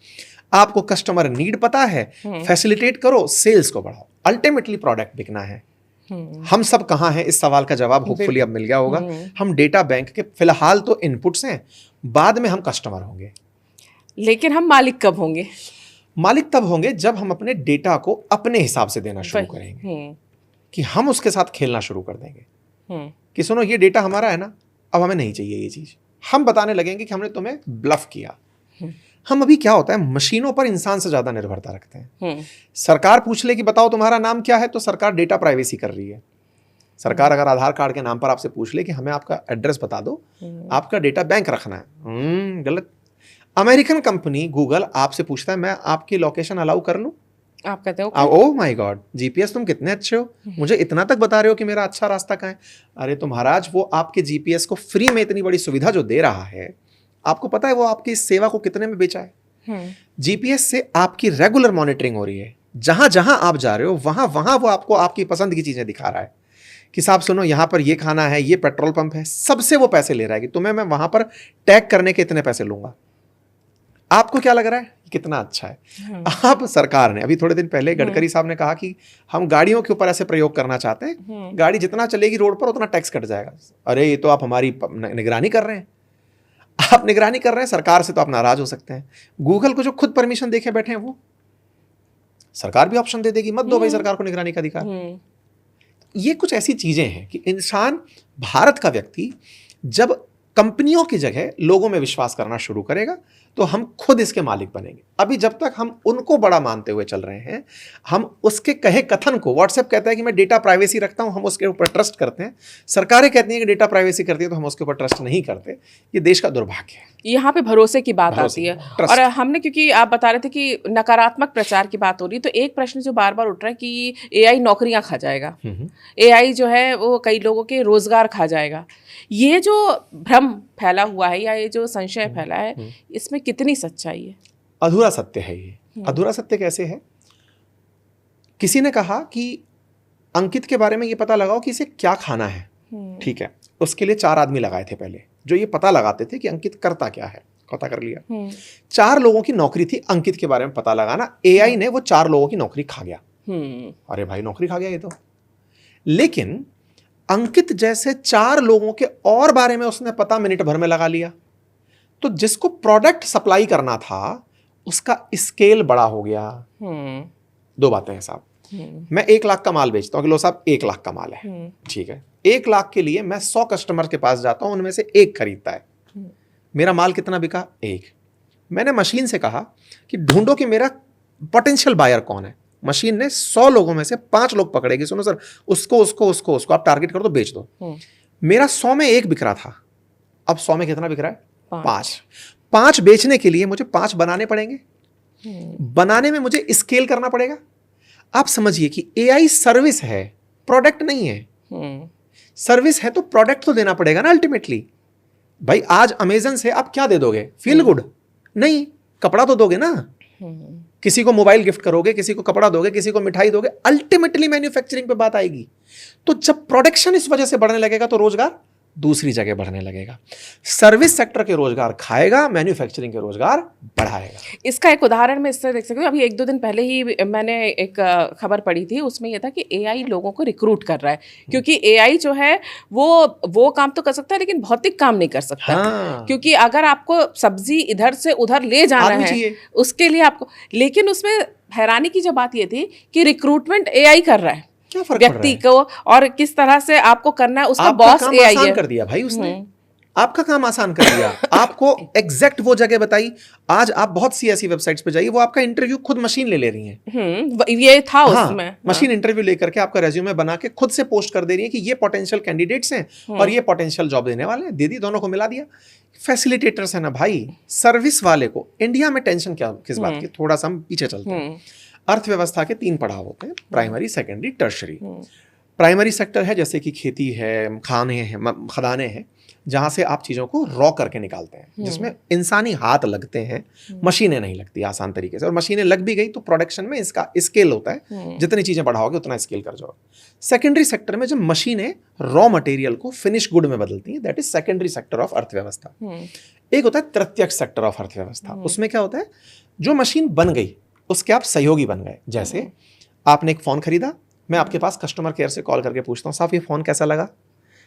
आपको कस्टमर नीड पता है, फैसिलिटेट करो, सेल्स को बढ़ाओ, अल्टीमेटली प्रोडक्ट बिकना है। हम सब कहां हैं? इस सवाल का जवाब होपफुली अब मिल गया होगा। हम डेटा बैंक के फिलहाल तो इनपुट्स हैं, बाद में हम कस्टमर होंगे। लेकिन हम मालिक कब होंगे? मालिक तब होंगे जब हम अपने डेटा को अपने हिसाब से देना शुरू करेंगे, कि हम उसके साथ खेलना शुरू कर देंगे कि सुनो ये डेटा हमारा है ना, अब हमें नहीं चाहिए ये चीज। हम बताने लगेंगे कि हमने तुम्हें ब्लफ किया। हम अभी क्या होता है, मशीनों पर इंसान से ज्यादा निर्भरता रखते हैं। सरकार पूछ ले कि बताओ तुम्हारा नाम क्या है, तो सरकार डेटा प्राइवेसी कर रही है। सरकार अगर आधार कार्ड के नाम पर आपसे पूछ ले कि हमें आपका एड्रेस बता दो, आपका डेटा बैंक रखना है, गलत। अमेरिकन कंपनी गूगल आपसे पूछता है मैं आपकी लोकेशन अलाउ कर लूं? आप कहते हो ओ माय गॉड, GPS तुम कितने अच्छे हो, मुझे इतना तक बता रहे हो कि मेरा अच्छा रास्ता कहाँ है। अरे तो महाराज, वो आपके GPS को फ्री में इतनी बड़ी सुविधा जो दे रहा है, आपको पता है वो आपकी इस सेवा को कितने में बेचा है? GPS से आपकी रेगुलर मॉनिटरिंग हो रही है। जहां जहां आप जा रहे हो वहां वहां वो आपको आपकी पसंद की चीजें दिखा रहा है कि साहब सुनो यहाँ पर ये खाना है, ये पेट्रोल पंप है, सबसे वो पैसे ले रहा है कि तुम्हें मैं वहां पर टैग करने के इतने पैसे लूंगा। आपको क्या लग रहा है कितना अच्छा है? आप सरकार ने अभी थोड़े दिन पहले गडकरी साहब ने कहा कि हम गाड़ियों के ऊपर ऐसे प्रयोग करना चाहते हैं, गाड़ी जितना चलेगी रोड पर उतना टैक्स कट जाएगा। अरे ये तो आप हमारी निगरानी कर रहे हैं। आप निगरानी कर रहे हैं सरकार से तो आप नाराज हो सकते हैं। गूगल को जो खुद परमिशन देके बैठे हैं वो सरकार भी ऑप्शन दे देगी, मत दो भाई सरकार को निगरानी का अधिकार। ये कुछ ऐसी चीजें हैं कि इंसान, भारत का व्यक्ति जब कंपनियों की जगह लोगों में विश्वास करना शुरू करेगा तो हम खुद इसके मालिक बनेंगे। अभी जब तक हम उनको बड़ा मानते हुए चल रहे हैं, हम उसके कहे कथन को, व्हाट्सएप कहता है कि मैं डेटा प्राइवेसी रखता हूं, हम उसके ऊपर ट्रस्ट करते हैं। सरकारें कहती हैं कि डेटा प्राइवेसी करती है तो हम उसके ऊपर ट्रस्ट नहीं करते। ये देश का दुर्भाग्य है। यहाँ पे भरोसे की बात आती है। और हमने, क्योंकि आप बता रहे थे कि नकारात्मक प्रचार की बात हो रही है, तो एक प्रश्न जो बार बार उठ रहा है कि एआई नौकरियां खा जाएगा, एआई जो है वो कई लोगों के रोजगार खा जाएगा। ये जो भ्रम फैला हुआ है या ये जो संशय फैला है, इसमें कितनी सच्चाई है? अधूरा सत्य है ये। अधूरा सत्य कैसे है? किसी ने कहा कि अंकित के बारे में ये पता लगाओ कि इसे क्या खाना है। ठीक है, उसके लिए 4 आदमी लगाए थे पहले जो ये पता लगाते थे कि अंकित करता क्या है। पता कर लिया, 4 लोगों की नौकरी थी अंकित के बारे में पता लगाना। एआई ने वो 4 लोगों की नौकरी खा गया। अरे भाई, नौकरी खा गया ये तो। लेकिन अंकित जैसे 4 लोगों के और बारे में उसने पता मिनट भर में लगा लिया। तो जिसको प्रोडक्ट सप्लाई करना था उसका स्केल बड़ा हो गया। 2 बातें हैं साहब। मैं 1 लाख का माल बेचता हूं कि लो साहब 1 लाख का माल है, ठीक है। 1 लाख के लिए मैं 100 कस्टमर के पास जाता हूं, उनमें से 1 खरीदता है। मेरा माल कितना बिका? 1। मैंने मशीन से कहा कि ढूंढो कि मेरा पोटेंशियल बायर कौन है। मशीन ने 100 लोगों में से 5 लोग पकड़ेगी। सुनो सर, उसको आप टारगेट करो तो बेच दो। मेरा 100 में 1 बिक रहा था, अब 100 में कितना बिक रहा है? 5। 5 बेचने के लिए मुझे 5 बनाने पड़ेंगे। बनाने में मुझे स्केल करना पड़ेगा। आप समझिए कि एआई सर्विस है, प्रोडक्ट नहीं है। सर्विस है तो प्रोडक्ट तो देना पड़ेगा ना अल्टीमेटली। भाई आज अमेजन से आप क्या दे दोगे? Feel good? नहीं, कपड़ा तो दोगे ना। किसी को मोबाइल गिफ्ट करोगे, किसी को कपड़ा दोगे, किसी को मिठाई दोगे। अल्टीमेटली मैन्युफैक्चरिंग पे बात आएगी। तो जब प्रोडक्शन इस वजह से बढ़ने लगेगा तो रोजगार दूसरी जगह बढ़ने लगेगा। सर्विस सेक्टर के रोजगार खाएगा, मैन्युफैक्चरिंग के रोजगार बढ़ाएगा। इसका एक उदाहरण मैं इससे देख सकती हूँ। अभी 1-2 दिन पहले ही मैंने एक खबर पढ़ी थी, उसमें यह था कि एआई लोगों को रिक्रूट कर रहा है, क्योंकि एआई जो है वो काम तो कर सकता है लेकिन भौतिक काम नहीं कर सकता। हाँ। क्योंकि अगर आपको सब्जी इधर से उधर ले जाना है उसके लिए आपको, लेकिन उसमें हैरानी की जो बात ये थी कि रिक्रूटमेंट एआई कर रहा है व्यक्ति को, और किस तरह से आपको करना है उसका बॉस एआई है। कर दिया भाई उसने, आपका काम आसान कर दिया। आपको एग्जैक्ट वो जगह बताई। आज आप बहुत सी ऐसी वेबसाइट्स पे जाइए, वो आपका इंटरव्यू खुद मशीन ले रही है। ये था उसमें। मशीन इंटरव्यू लेकर के आपका रेज्यूमे बना के खुद से पोस्ट कर दे रही है कि ये पोटेंशियल कैंडिडेट्स हैं और ये पोटेंशियल जॉब देने वाले हैं। दीदी दोनों को मिला दिया। फैसिलिटेटर्स है ना भाई। सर्विस वाले को इंडिया में टेंशन क्या, किस बात की? थोड़ा सा हम पीछे चलते हैं। अर्थव्यवस्था के 3 पड़ाव होते हैं, primary, secondary, tertiary. Primary sector है जैसे कि खेती है, खदानें हैं, जहां से आप चीजों को रॉ करके निकालते हैं, जिसमें इंसानी हाथ लगते हैं, मशीनें नहीं लगती आसान तरीके से। और मशीनें लग भी गई तो प्रोडक्शन में इसका स्केल होता है, जितनी चीजें बढ़ाओगे उतना स्केल कर जाओ। सेकेंडरी सेक्टर में जब मशीनें रॉ मटेरियल को फिनिश गुड में बदलती हैं, that is secondary sector of अर्थव्यवस्था। एक होता है प्रत्यक्ष सेक्टर ऑफ अर्थव्यवस्था। उसमें क्या होता है, जो मशीन बन गई उसके आप सहयोगी बन गए। जैसे आपने एक फ़ोन खरीदा, मैं आपके पास कस्टमर केयर से कॉल करके पूछता हूँ, साहब ये फ़ोन कैसा लगा?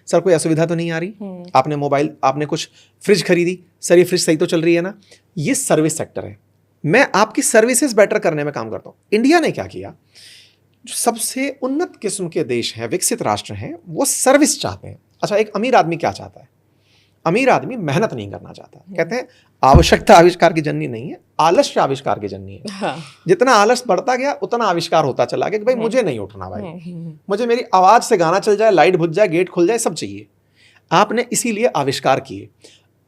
सर कोई असुविधा तो नहीं आ रही? आपने कुछ फ्रिज खरीदी, सर ये फ्रिज सही तो चल रही है ना? ये सर्विस सेक्टर है। मैं आपकी सर्विसेज बेटर करने में काम करता हूँ। इंडिया ने क्या किया, जो सबसे उन्नत किस्म के देश हैं, विकसित राष्ट्र हैं, वो सर्विस चाहते हैं। अच्छा, एक अमीर आदमी क्या चाहता है? अमीर आदमी मेहनत नहीं करना चाहता। कहते हैं आवश्यकता आविष्कार की जननी नहीं है, आलस्य आविष्कार की जननी है। हाँ। जितना आलस बढ़ता गया उतना आविष्कार होता चला गया कि भाई मुझे नहीं उठना, भाई मुझे मेरी आवाज से गाना चल जाए, लाइट बुझ जाए, गेट खुल जाए, सब चाहिए। आपने इसीलिए आविष्कार किए।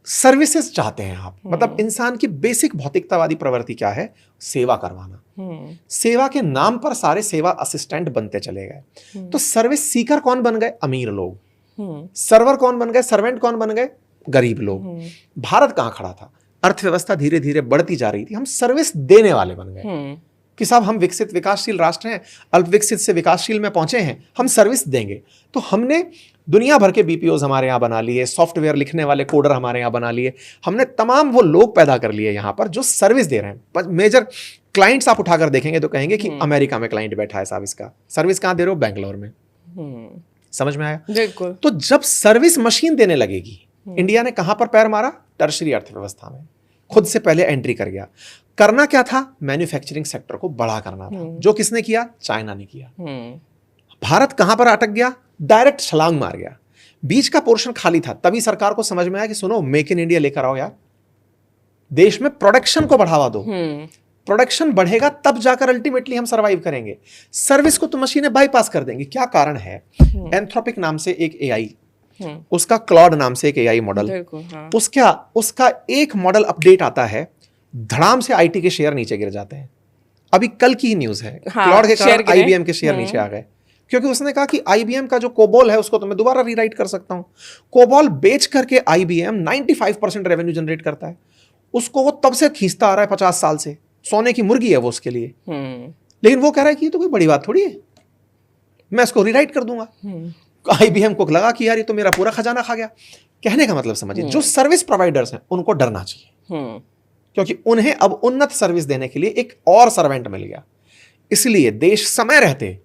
सर्विसेज चाहते हैं आप। मतलब इंसान की बेसिक भौतिकतावादी प्रवृत्ति क्या है? सेवा करवाना। सेवा के नाम पर सारे सेवा असिस्टेंट बनते चले गए। तो सर्विस सीकर कौन बन गए? अमीर लोग। सर्वर कौन बन गए? सर्वेंट कौन बन गए? गरीब लोग। भारत कहां खड़ा था? अर्थव्यवस्था धीरे धीरे बढ़ती जा रही थी, हम सर्विस देने वाले बन गए कि साहब हम विकसित विकासशील राष्ट्र हैं, अल्प विकसित से विकासशील में पहुंचे हैं, हम सर्विस देंगे। तो हमने दुनिया भर के बीपीओज हमारे यहाँ बना लिए, सॉफ्टवेयर लिखने वाले कोडर हमारे यहाँ बना लिए, हमने तमाम वो लोग पैदा कर लिए यहाँ पर जो सर्विस दे रहे हैं। मेजर क्लाइंट्स आप उठाकर देखेंगे तो कहेंगे कि अमेरिका में क्लाइंट बैठा है साहब, इसका सर्विस कहाँ दे रहे हो? बैंगलोर में। समझ में आया? बिल्कुल। तो जब सर्विस मशीन देने लगेगी इंडिया ने कहां पर पैर मारा? टर्शरी अर्थव्यवस्था में खुद से पहले एंट्री कर गया। करना क्या था? मैन्युफैक्चरिंग सेक्टर को बड़ा करना था, जो किसने किया? चाइना ने किया। भारत कहां पर अटक गया? डायरेक्ट छलांग मार गया, बीच का पोर्शन खाली था। तभी सरकार को समझ में आया कि सुनो, मेक इन इंडिया लेकर आओ यार, देश में प्रोडक्शन को बढ़ावा दो। प्रोडक्शन बढ़ेगा तब जाकर अल्टीमेटली हम सरवाइव करेंगे। सर्विस को तो मशीनें बाईपास कर देंगी। क्या कारण है? एंथ्रोपिक नाम से एक एआई, उसका क्लॉड नाम से एक एआई मॉडल, उसका एक मॉडल अपडेट आता है, धड़ाम से आईटी के शेयर नीचे गिर जाते हैं। अभी कल की ही न्यूज है, क्लॉड के कारण आईबीएम के शेयर नीचे आ गए, क्योंकि उसने कहा कि आईबीएम का जो कोबोल है उसको तो मैं दोबारा रीराइट कर सकता हूं। कोबोल बेच करके आईबीएम 95% रेवेन्यू जनरेट करता है। उसको वो तब से खींचता आ रहा है 50 साल से, सोने की मुर्गी है वो उसके लिए। लेकिन वो कह रहा है कि ये तो कोई बड़ी बात थोड़ी है, मैं इसको रीराइट कर दूंगा। आईबीएम को लगा कि यार ये तो मेरा पूरा खजाना खा गया। कहने का मतलब समझिए, जो सर्विस प्रोवाइडर्स हैं उनको डरना चाहिए, क्योंकि उन्हें अब उन्नत सर्विस देने के लिए एक और सर्वेंट मिल गया। इसलिए देश समय रहते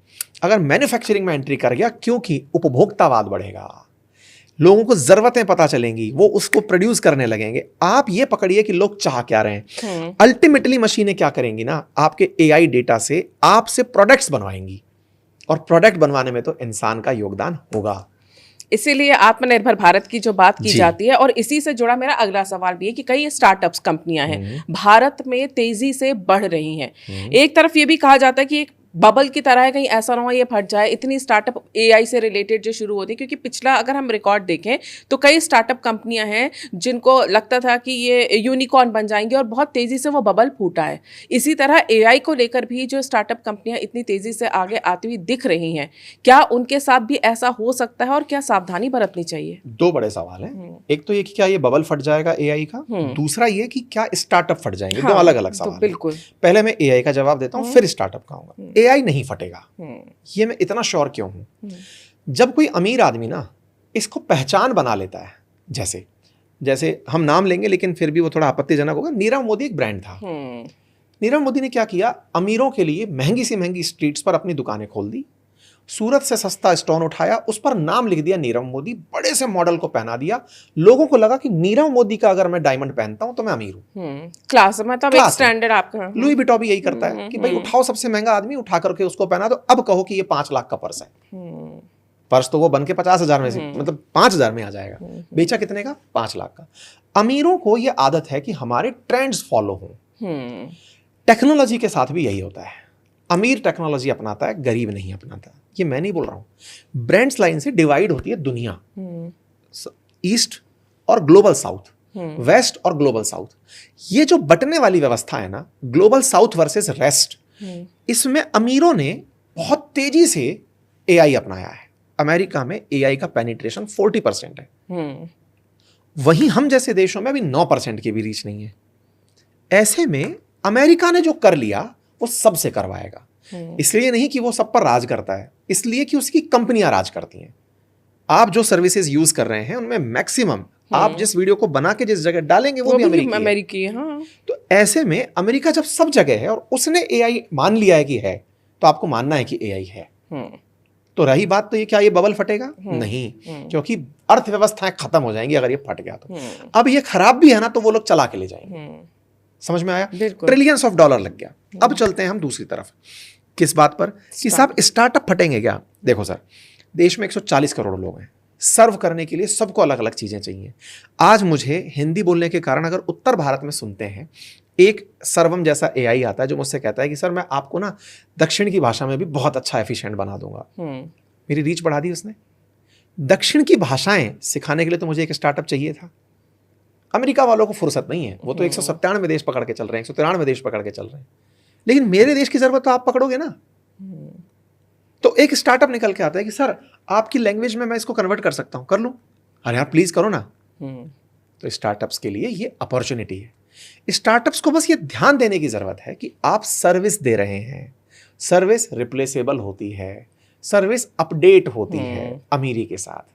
अगर मैन्युफैक्चरिंग में एंट्री कर गया, क्योंकि उपभोक्तावाद बढ़ेगा, लोगों को जरूरतें पता चलेंगी, वो उसको प्रोड्यूस करने लगेंगे। आप ये पकड़िए कि लोग चाह क्या रहे हैं। अल्टीमेटली मशीनें क्या करेंगी ना, आपके एआई डेटा से आपसे प्रोडक्ट्स बनवाएंगी, और प्रोडक्ट बनवाने में तो इंसान का योगदान होगा। इसीलिए आत्मनिर्भर भारत की जो बात की जाती है, और इसी से जुड़ा मेरा अगला सवाल भी है कि कई स्टार्टअप्स कंपनियां हैं भारत में तेजी से बढ़ रही हैं। एक तरफ ये भी कहा जाता है कि एक बबल की तरह है, कहीं ऐसा ना हो ये फट जाए। इतनी स्टार्टअप एआई से रिलेटेड जो शुरू होती है, क्योंकि पिछला अगर हम रिकॉर्ड देखें तो कई स्टार्टअप कंपनियां हैं जिनको लगता था कि ये यूनिकॉर्न बन जाएंगे, और बहुत तेज़ी से वो बबल फूटा है। इसी तरह एआई को लेकर भी जो स्टार्टअप कंपनियां इतनी तेज़ी से आगे आती हुई दिख रही हैं, क्या उनके साथ भी ऐसा हो सकता है, और क्या सावधानी बरतनी चाहिए? दो बड़े सवाल हैं। एक तो ये कि क्या ये बबल फट जाएगा एआई का, दूसरा ये कि क्या स्टार्टअप फट जाएंगे। दो अलग अलग सवाल। बिल्कुल। पहले मैं एआई का जवाब देता हूँ, फिर स्टार्टअप का आऊंगा। एआई नहीं फटेगा, ये मैं इतना श्योर क्यों हूं? जब कोई अमीर आदमी ना इसको पहचान बना लेता है, जैसे हम नाम लेंगे लेकिन फिर भी वो थोड़ा आपत्तिजनक होगा, नीरव मोदी एक ब्रांड था। नीरव मोदी ने क्या किया? अमीरों के लिए महंगी से महंगी स्ट्रीट्स पर अपनी दुकानें खोल दी, सूरत से सस्ता स्टोन उठाया, उस पर नाम लिख दिया नीरव मोदी, बड़े से मॉडल को पहना दिया। लोगों को लगा कि नीरव मोदी का अगर मैं डायमंड पहनता हूं तो मैं अमीर हूं। क्लास मतलब एक स्टैंडर्ड आपका। लुई विटॉन भी यही करता है कि भाई उठाओ, सबसे महंगा आदमी उठा करके उसको पहना दो, अब कहो कि ये 5 लाख का पर्स है। पर्स तो वो बन के 50,000 में से मतलब 5,000 में आ जाएगा। बेचा कितने का? 5 लाख का। अमीरों को ये आदत है कि हमारे ट्रेंड्स फॉलो हों। टेक्नोलॉजी के साथ भी यही होता है, अमीर टेक्नोलॉजी अपनाता है, गरीब नहीं अपनाता। ये मैं नहीं बोल रहा हूं, ब्रांड्स लाइन से डिवाइड होती है दुनिया, ईस्ट और ग्लोबल साउथ, वेस्ट और ग्लोबल साउथ। ये जो बटने वाली व्यवस्था है ना, ग्लोबल साउथ वर्सेस रेस्ट, इसमें अमीरों ने बहुत तेजी से एआई अपनाया है। अमेरिका में एआई का पेनिट्रेशन 40% है, वहीं हम जैसे देशों में अभी 9% की भी रीच नहीं है। ऐसे में अमेरिका ने जो कर लिया वो सबसे करवाएगा। इसलिए नहीं कि वो सब पर राज करता है, इसलिए कि उसकी कंपनियां राज करती हैं। आप जो सर्विसेज यूज कर रहे हैं उनमें मैक्सिमम आप जिस वीडियो को बना के जिस जगह डालेंगे वो भी अमेरिकी है। हाँ। तो ऐसे में अमेरिका जब सब जगह है और उसने एआई मान लिया है कि है, तो आपको मानना है कि एआई है। तो रही बात तो ये, क्या ये बबल फटेगा? नहीं, क्योंकि अर्थव्यवस्थाएं खत्म हो जाएंगी अगर ये फट गया तो। अब ये खराब भी है ना, तो वो लोग चला के ले जाएंगे। समझ में आया? ट्रिलियंस ऑफ डॉलर लग गया। अब चलते हैं हम दूसरी तरफ। किस बात पर? कि साहब स्टार्टअप फटेंगे क्या? देखो सर, देश में 140 करोड़ लोग हैं, सर्व करने के लिए सबको अलग अलग चीजें चाहिए। आज मुझे हिंदी बोलने के कारण अगर उत्तर भारत में सुनते हैं, एक सर्वम जैसा एआई आता है जो मुझसे कहता है कि सर मैं आपको ना दक्षिण की भाषा में भी बहुत अच्छा एफिशिएंट बना दूंगा। मेरी रीच बढ़ा दी उसने। दक्षिण की भाषाएं सिखाने के लिए तो मुझे एक स्टार्टअप चाहिए था। अमेरिका वालों को फुर्सत नहीं है, वो तो 197 देश पकड़ के चल रहे हैं, 193 देश पकड़ के चल रहे हैं। लेकिन मेरे देश की जरूरत तो आप पकड़ोगे ना। तो एक स्टार्टअप निकल के आता है कि सर आपकी लैंग्वेज में मैं इसको कन्वर्ट कर सकता हूं, कर लूं? अरे यार प्लीज करो ना। तो स्टार्टअप्स के लिए ये अपॉर्चुनिटी है। स्टार्टअप्स को बस ये ध्यान देने की जरूरत है कि आप सर्विस दे रहे हैं, सर्विस रिप्लेसेबल होती है, सर्विस अपडेट होती है अमीरी के साथ।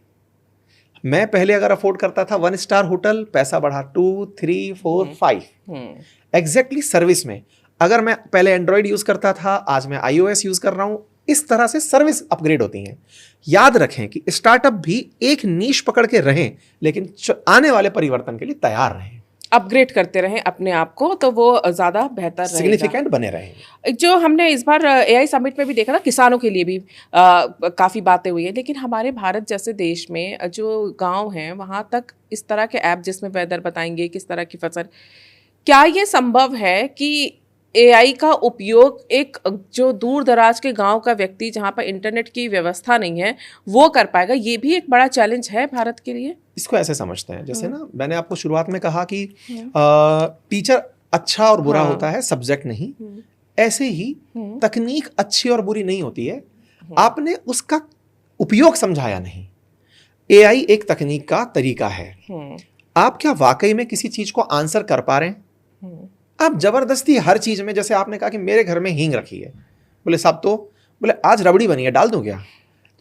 मैं पहले अगर अफोर्ड करता था 1 स्टार होटल, पैसा बढ़ा 2, 3, 4, 5 एग्जैक्टली सर्विस में। अगर मैं पहले एंड्रॉइड यूज करता था, आज मैं iOS यूज कर रहा हूं, इस तरह से सर्विस अपग्रेड होती हैं। याद रखें कि स्टार्टअप भी एक नीश पकड़ के रहें, लेकिन आने वाले परिवर्तन के लिए तैयार रहें, अपग्रेड करते रहें अपने आप को, तो वो ज़्यादा बेहतर रहेगा, सिग्निफिकेंट बने रहेंगे। जो हमने इस बार एआई समिट में भी देखा ना, किसानों के लिए भी काफ़ी बातें हुई है, लेकिन हमारे भारत जैसे देश में जो गांव हैं वहां तक इस तरह के ऐप जिसमें वेदर बताएंगे, किस तरह की फसल, क्या ये संभव है कि एआई का उपयोग एक जो दूर दराज के गांव का व्यक्ति जहां पर इंटरनेट की व्यवस्था नहीं है वो कर पाएगा? ये भी एक बड़ा चैलेंज है भारत के लिए। इसको ऐसे समझते हैं, जैसे ना मैंने आपको शुरुआत में कहा कि टीचर अच्छा और बुरा होता है, सब्जेक्ट नहीं। ऐसे ही तकनीक अच्छी और बुरी नहीं होती है, आपने उसका उपयोग समझाया नहीं। एआई एक तकनीक का तरीका है। आप क्या वाकई में किसी चीज को आंसर कर पा रहे हैं? आप जबरदस्ती हर चीज में, जैसे आपने कहा कि मेरे घर में हींग रखी है, बोले साहब तो बोले आज रबड़ी बनी है, डाल दूं क्या?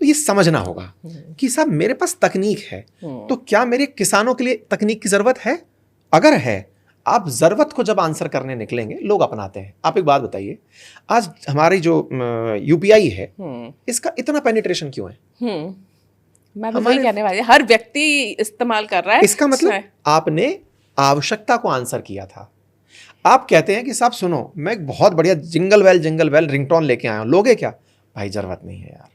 तो ये समझना होगा कि साहब मेरे पास तकनीक है, तो क्या मेरे किसानों के लिए तकनीक की जरूरत है? अगर है, आप जरूरत को जब आंसर करने निकलेंगे लोग अपनाते हैं। आप एक बात बताइए, आज हमारी जो यूपीआई है इसका इतना पेनिट्रेशन क्यों है? मैं भी वही कहने वाली, हर व्यक्ति इस्तेमाल कर रहा है। इसका मतलब आपने आवश्यकता को आंसर किया था। आप कहते हैं कि साहब सुनो, मैं एक बहुत बढ़िया जिंगल बेल रिंगटोन लेके आया हूं, लोगे क्या? भाई जरूरत नहीं है यार,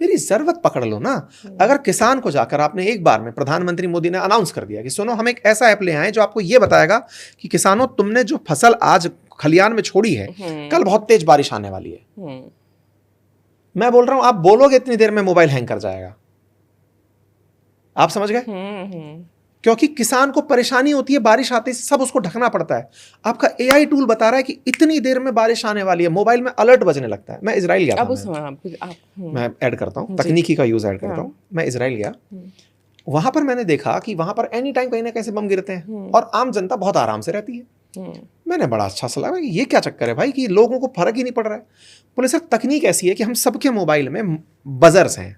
मेरी जरूरत पकड़ लो ना। अगर किसान को जाकर आपने एक बार में, प्रधानमंत्री मोदी ने अनाउंस कर दिया कि सुनो हम एक ऐसा ऐप ले आए जो आपको ये बताएगा कि किसानों तुमने जो फसल आज खलियान में छोड़ी है, कल बहुत तेज बारिश आने वाली है। मैं बोल रहा हूं, आप बोलोगे इतनी देर में मोबाइल हैंग कर जाएगा। आप समझ गए? क्योंकि किसान को परेशानी होती है, बारिश आती है, सब उसको ढकना पड़ता है। आपका एआई टूल बता रहा है कि इतनी देर में बारिश आने वाली है, मोबाइल में अलर्ट बजने लगता है। मैं इजराइल गया था, मैं ऐड करता हूं, तकनीकी का यूज ऐड करता हूं। मैं इजराइल गया, वहां पर मैंने देखा कि वहां पर एनी टाइम कहीं ना कहीं से बम गिरते हैं और आम जनता बहुत आराम से रहती है। मैंने बड़ा अच्छा सा लगा कि ये क्या चक्कर है भाई कि लोगों को फर्क ही नहीं पड़ रहा है। बोले सर तकनीक ऐसी है कि हम सबके मोबाइल में बजर्स हैं।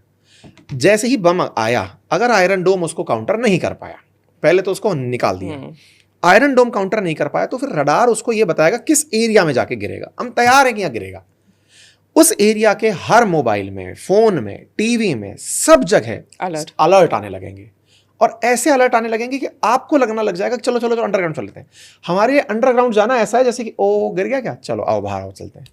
जैसे ही बम आया, अगर आयरन डोम उसको काउंटर नहीं कर पाया, पहले तो उसको निकाल दिया, आयरन डोम काउंटर नहीं कर पाया, तो फिर रडार उसको ये बताएगा किस एरिया में जाके गिरेगा। हम तैयार हैं कि यहाँ गिरेगा। उस एरिया के हर मोबाइल में, फोन में, टीवी में, सब जगह अलर्ट आने लगेंगे। और ऐसे अलर्ट आने लगेंगे कि आपको लगना लग जाएगा कि चलो चलो चलो अंडरग्राउंड चलते हैं। हमारे अंडरग्राउंड जाना ऐसा है जैसे कि ओ गिर गया क्या, चलो आओ बाहर आओ चलते हैं।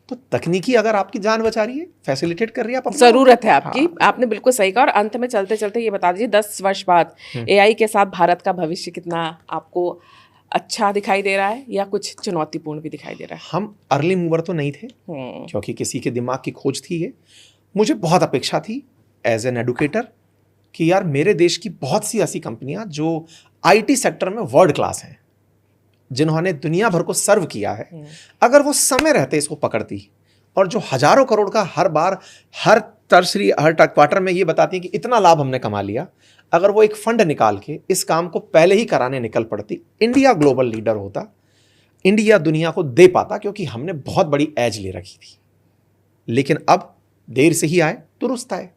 तो तकनीकी अगर आपकी जान बचा रही है, फैसिलिटेट कर रही है, जरूरत है आपकी। हाँ। आपने बिल्कुल सही कहा। और अंत में चलते चलते ये बता दीजिए, 10 वर्ष बाद एआई के साथ भारत का भविष्य कितना आपको अच्छा दिखाई दे रहा है या कुछ चुनौतीपूर्ण भी दिखाई दे रहा है? हम अर्ली मूवर तो नहीं थे, क्योंकि किसी के दिमाग की खोज थी ये। मुझे बहुत अपेक्षा थी एज एन एडुकेटर कि यार मेरे देश की बहुत सी ऐसी कंपनियां जो आईटी सेक्टर में वर्ल्ड क्लास हैं, जिन्होंने दुनिया भर को सर्व किया है, अगर वो समय रहते इसको पकड़ती और जो हजारों करोड़ का हर बार हर टर्सरी हर क्वार्टर में ये बताती है कि इतना लाभ हमने कमा लिया, अगर वो एक फंड निकाल के इस काम को पहले ही कराने निकल पड़ती, इंडिया ग्लोबल लीडर होता, इंडिया दुनिया को दे पाता, क्योंकि हमने बहुत बड़ी एज ले रखी थी। लेकिन अब देर से ही आए दुरुस्त आए।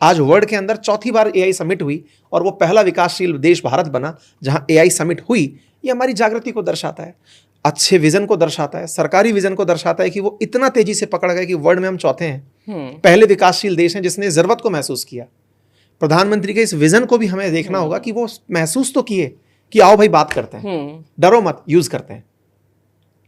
आज वर्ल्ड के अंदर चौथी बार एआई समिट हुई और वो पहला विकासशील देश भारत बना जहां एआई समिट हुई। ये हमारी जागृति को दर्शाता है, अच्छे विजन को दर्शाता है, सरकारी विजन को दर्शाता है कि वो इतना तेजी से पकड़ गए कि वर्ल्ड में हम चौथे हैं, पहले विकासशील देश हैं जिसने जरूरत को महसूस किया। प्रधानमंत्री के इस विजन को भी हमें देखना होगा कि वो महसूस तो किए कि आओ भाई बात करते हैं, डरो मत, यूज करते हैं।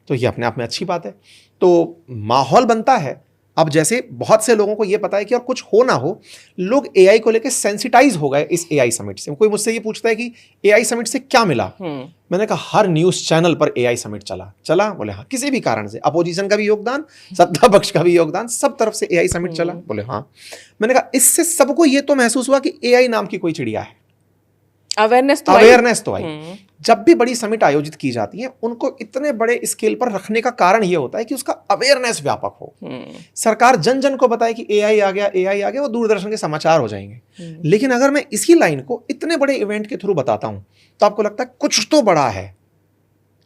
तो ये अपने आप में अच्छी बात है। तो माहौल बनता है। अब जैसे बहुत से लोगों को ये पता है कि और कुछ हो ना हो, लोग एआई को लेकर सेंसिटाइज हो गए इस एआई समिट से। कोई मुझसे ये पूछता है कि एआई समिट से क्या मिला, मैंने कहा हर न्यूज चैनल पर एआई समिट चला। बोले हाँ, किसी भी कारण से, अपोजिशन का भी योगदान, सत्ता पक्ष का भी योगदान, सब तरफ से एआई समिट चला। बोले हाँ। मैंने कहा इससे सबको ये तो महसूस हुआ कि एआई नाम की कोई चिड़िया है, अवेयरनेस तो आई। जब भी बड़ी समिट आयोजित की जाती है, उनको इतने बड़े स्केल पर रखने का कारण ये होता है कि उसका अवेयरनेस व्यापक हो। सरकार जन जन को बताए कि एआई आ गया, वो दूरदर्शन के समाचार हो जाएंगे। लेकिन अगर मैं इसी लाइन को इतने बड़े इवेंट के थ्रू बताता हूं, तो आपको लगता है कुछ तो बड़ा है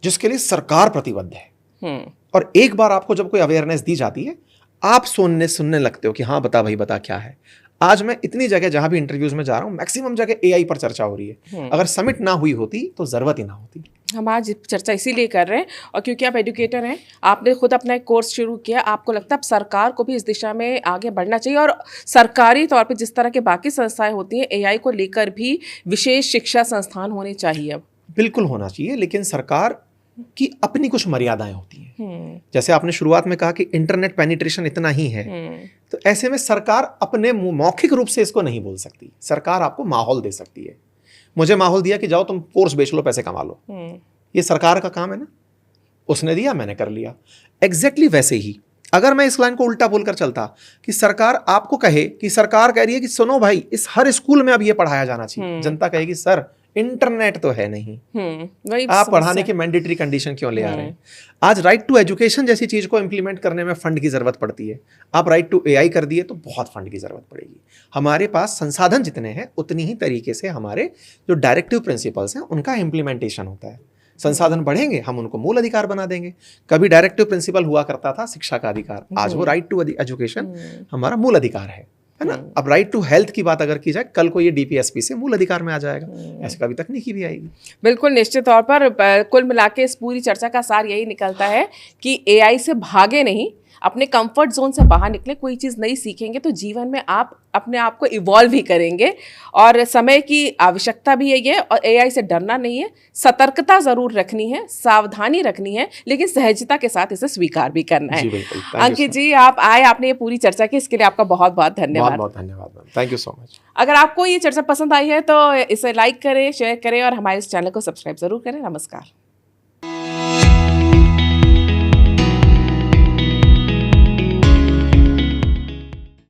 जिसके लिए सरकार प्रतिबद्ध है। और एक बार आपको जब कोई अवेयरनेस दी जाती है, आप सुनने लगते हो कि हाँ बता भाई बता क्या है। आज मैं इतनी जगह जहां भी इंटरव्यूज में जा रहा हूं, मैक्सिमम जगह एआई पर चर्चा हो रही है। अगर समिट ना हुई होती तो जरूरत ही ना होती। हम आज चर्चा इसीलिए कर रहे हैं और क्योंकि आप एजुकेटर हैं, आपने खुद अपना एक कोर्स शुरू किया, आपको लगता है अब सरकार को भी इस दिशा में आगे बढ़ना चाहिए और सरकारी तौर पे जिस तरह के बाकी संस्थाएं होती हैं एआई को लेकर भी विशेष शिक्षा संस्थान होने चाहिए अब। बिल्कुल होना चाहिए, लेकिन सरकार की अपनी कुछ मर्यादाएं होती हैं। जैसे आपने शुरुआत में कहा कि इंटरनेट पेनिट्रेशन इतना ही है, तो ऐसे में सरकार अपने मौखिक रूप से इसको नहीं बोल सकती। सरकार आपको माहौल दे सकती है। मुझे माहौल दिया कि जाओ तुम कोर्स बेच लो, पैसे कमा लो, ये सरकार का काम है ना। उसने दिया, मैंने कर लिया। एग्जैक्टली वैसे ही अगर मैं इस लाइन को उल्टा बोलकर चलता कि सरकार आपको कहे कि सरकार कह रही है कि सुनो भाई, इस हर स्कूल में अब ये पढ़ाया जाना चाहिए, जनता कहेगी सर इंटरनेट तो है नहीं, आप पढ़ाने की मैंडेटरी कंडीशन क्यों ले आ रहे हैं। आज राइट टू एजुकेशन जैसी चीज को इंप्लीमेंट करने में फंड की जरूरत पड़ती है, आप राइट टू एआई कर दिए तो बहुत फंड की जरूरत पड़ेगी। हमारे पास संसाधन जितने हैं उतनी ही तरीके से हमारे जो डायरेक्टिव प्रिंसिपल्स हैं उनका इंप्लीमेंटेशन होता है। संसाधन बढ़ेंगे, हम उनको मूल अधिकार बना देंगे। कभी डायरेक्टिव प्रिंसिपल हुआ करता था शिक्षा का अधिकार, आज वो राइट टू एजुकेशन हमारा मूल अधिकार है ना। अब राइट टू हेल्थ की बात अगर की जाए, कल को ये डीपीएसपी से मूल अधिकार में आ जाएगा, ऐसे कभी तकनीकी भी आएगी। बिल्कुल, निश्चित तौर पर कुल मिला के इस पूरी चर्चा का सार यही निकलता है कि एआई से भागे नहीं, अपने कंफर्ट जोन से बाहर निकले, कोई चीज़ नई सीखेंगे तो जीवन में आप अपने आप को इवॉल्व भी करेंगे और समय की आवश्यकता भी है ये। और एआई से डरना नहीं है, सतर्कता ज़रूर रखनी है, सावधानी रखनी है, लेकिन सहजता के साथ इसे स्वीकार भी करना है। अंकित जी, आप आए, आपने ये पूरी चर्चा की, इसके लिए आपका बहुत बहुत धन्यवाद। बहुत धन्यवाद ma'am, thank you so much. अगर आपको ये चर्चा पसंद आई है तो इसे लाइक करें, शेयर करें और हमारे इस चैनल को सब्सक्राइब जरूर करें। नमस्कार।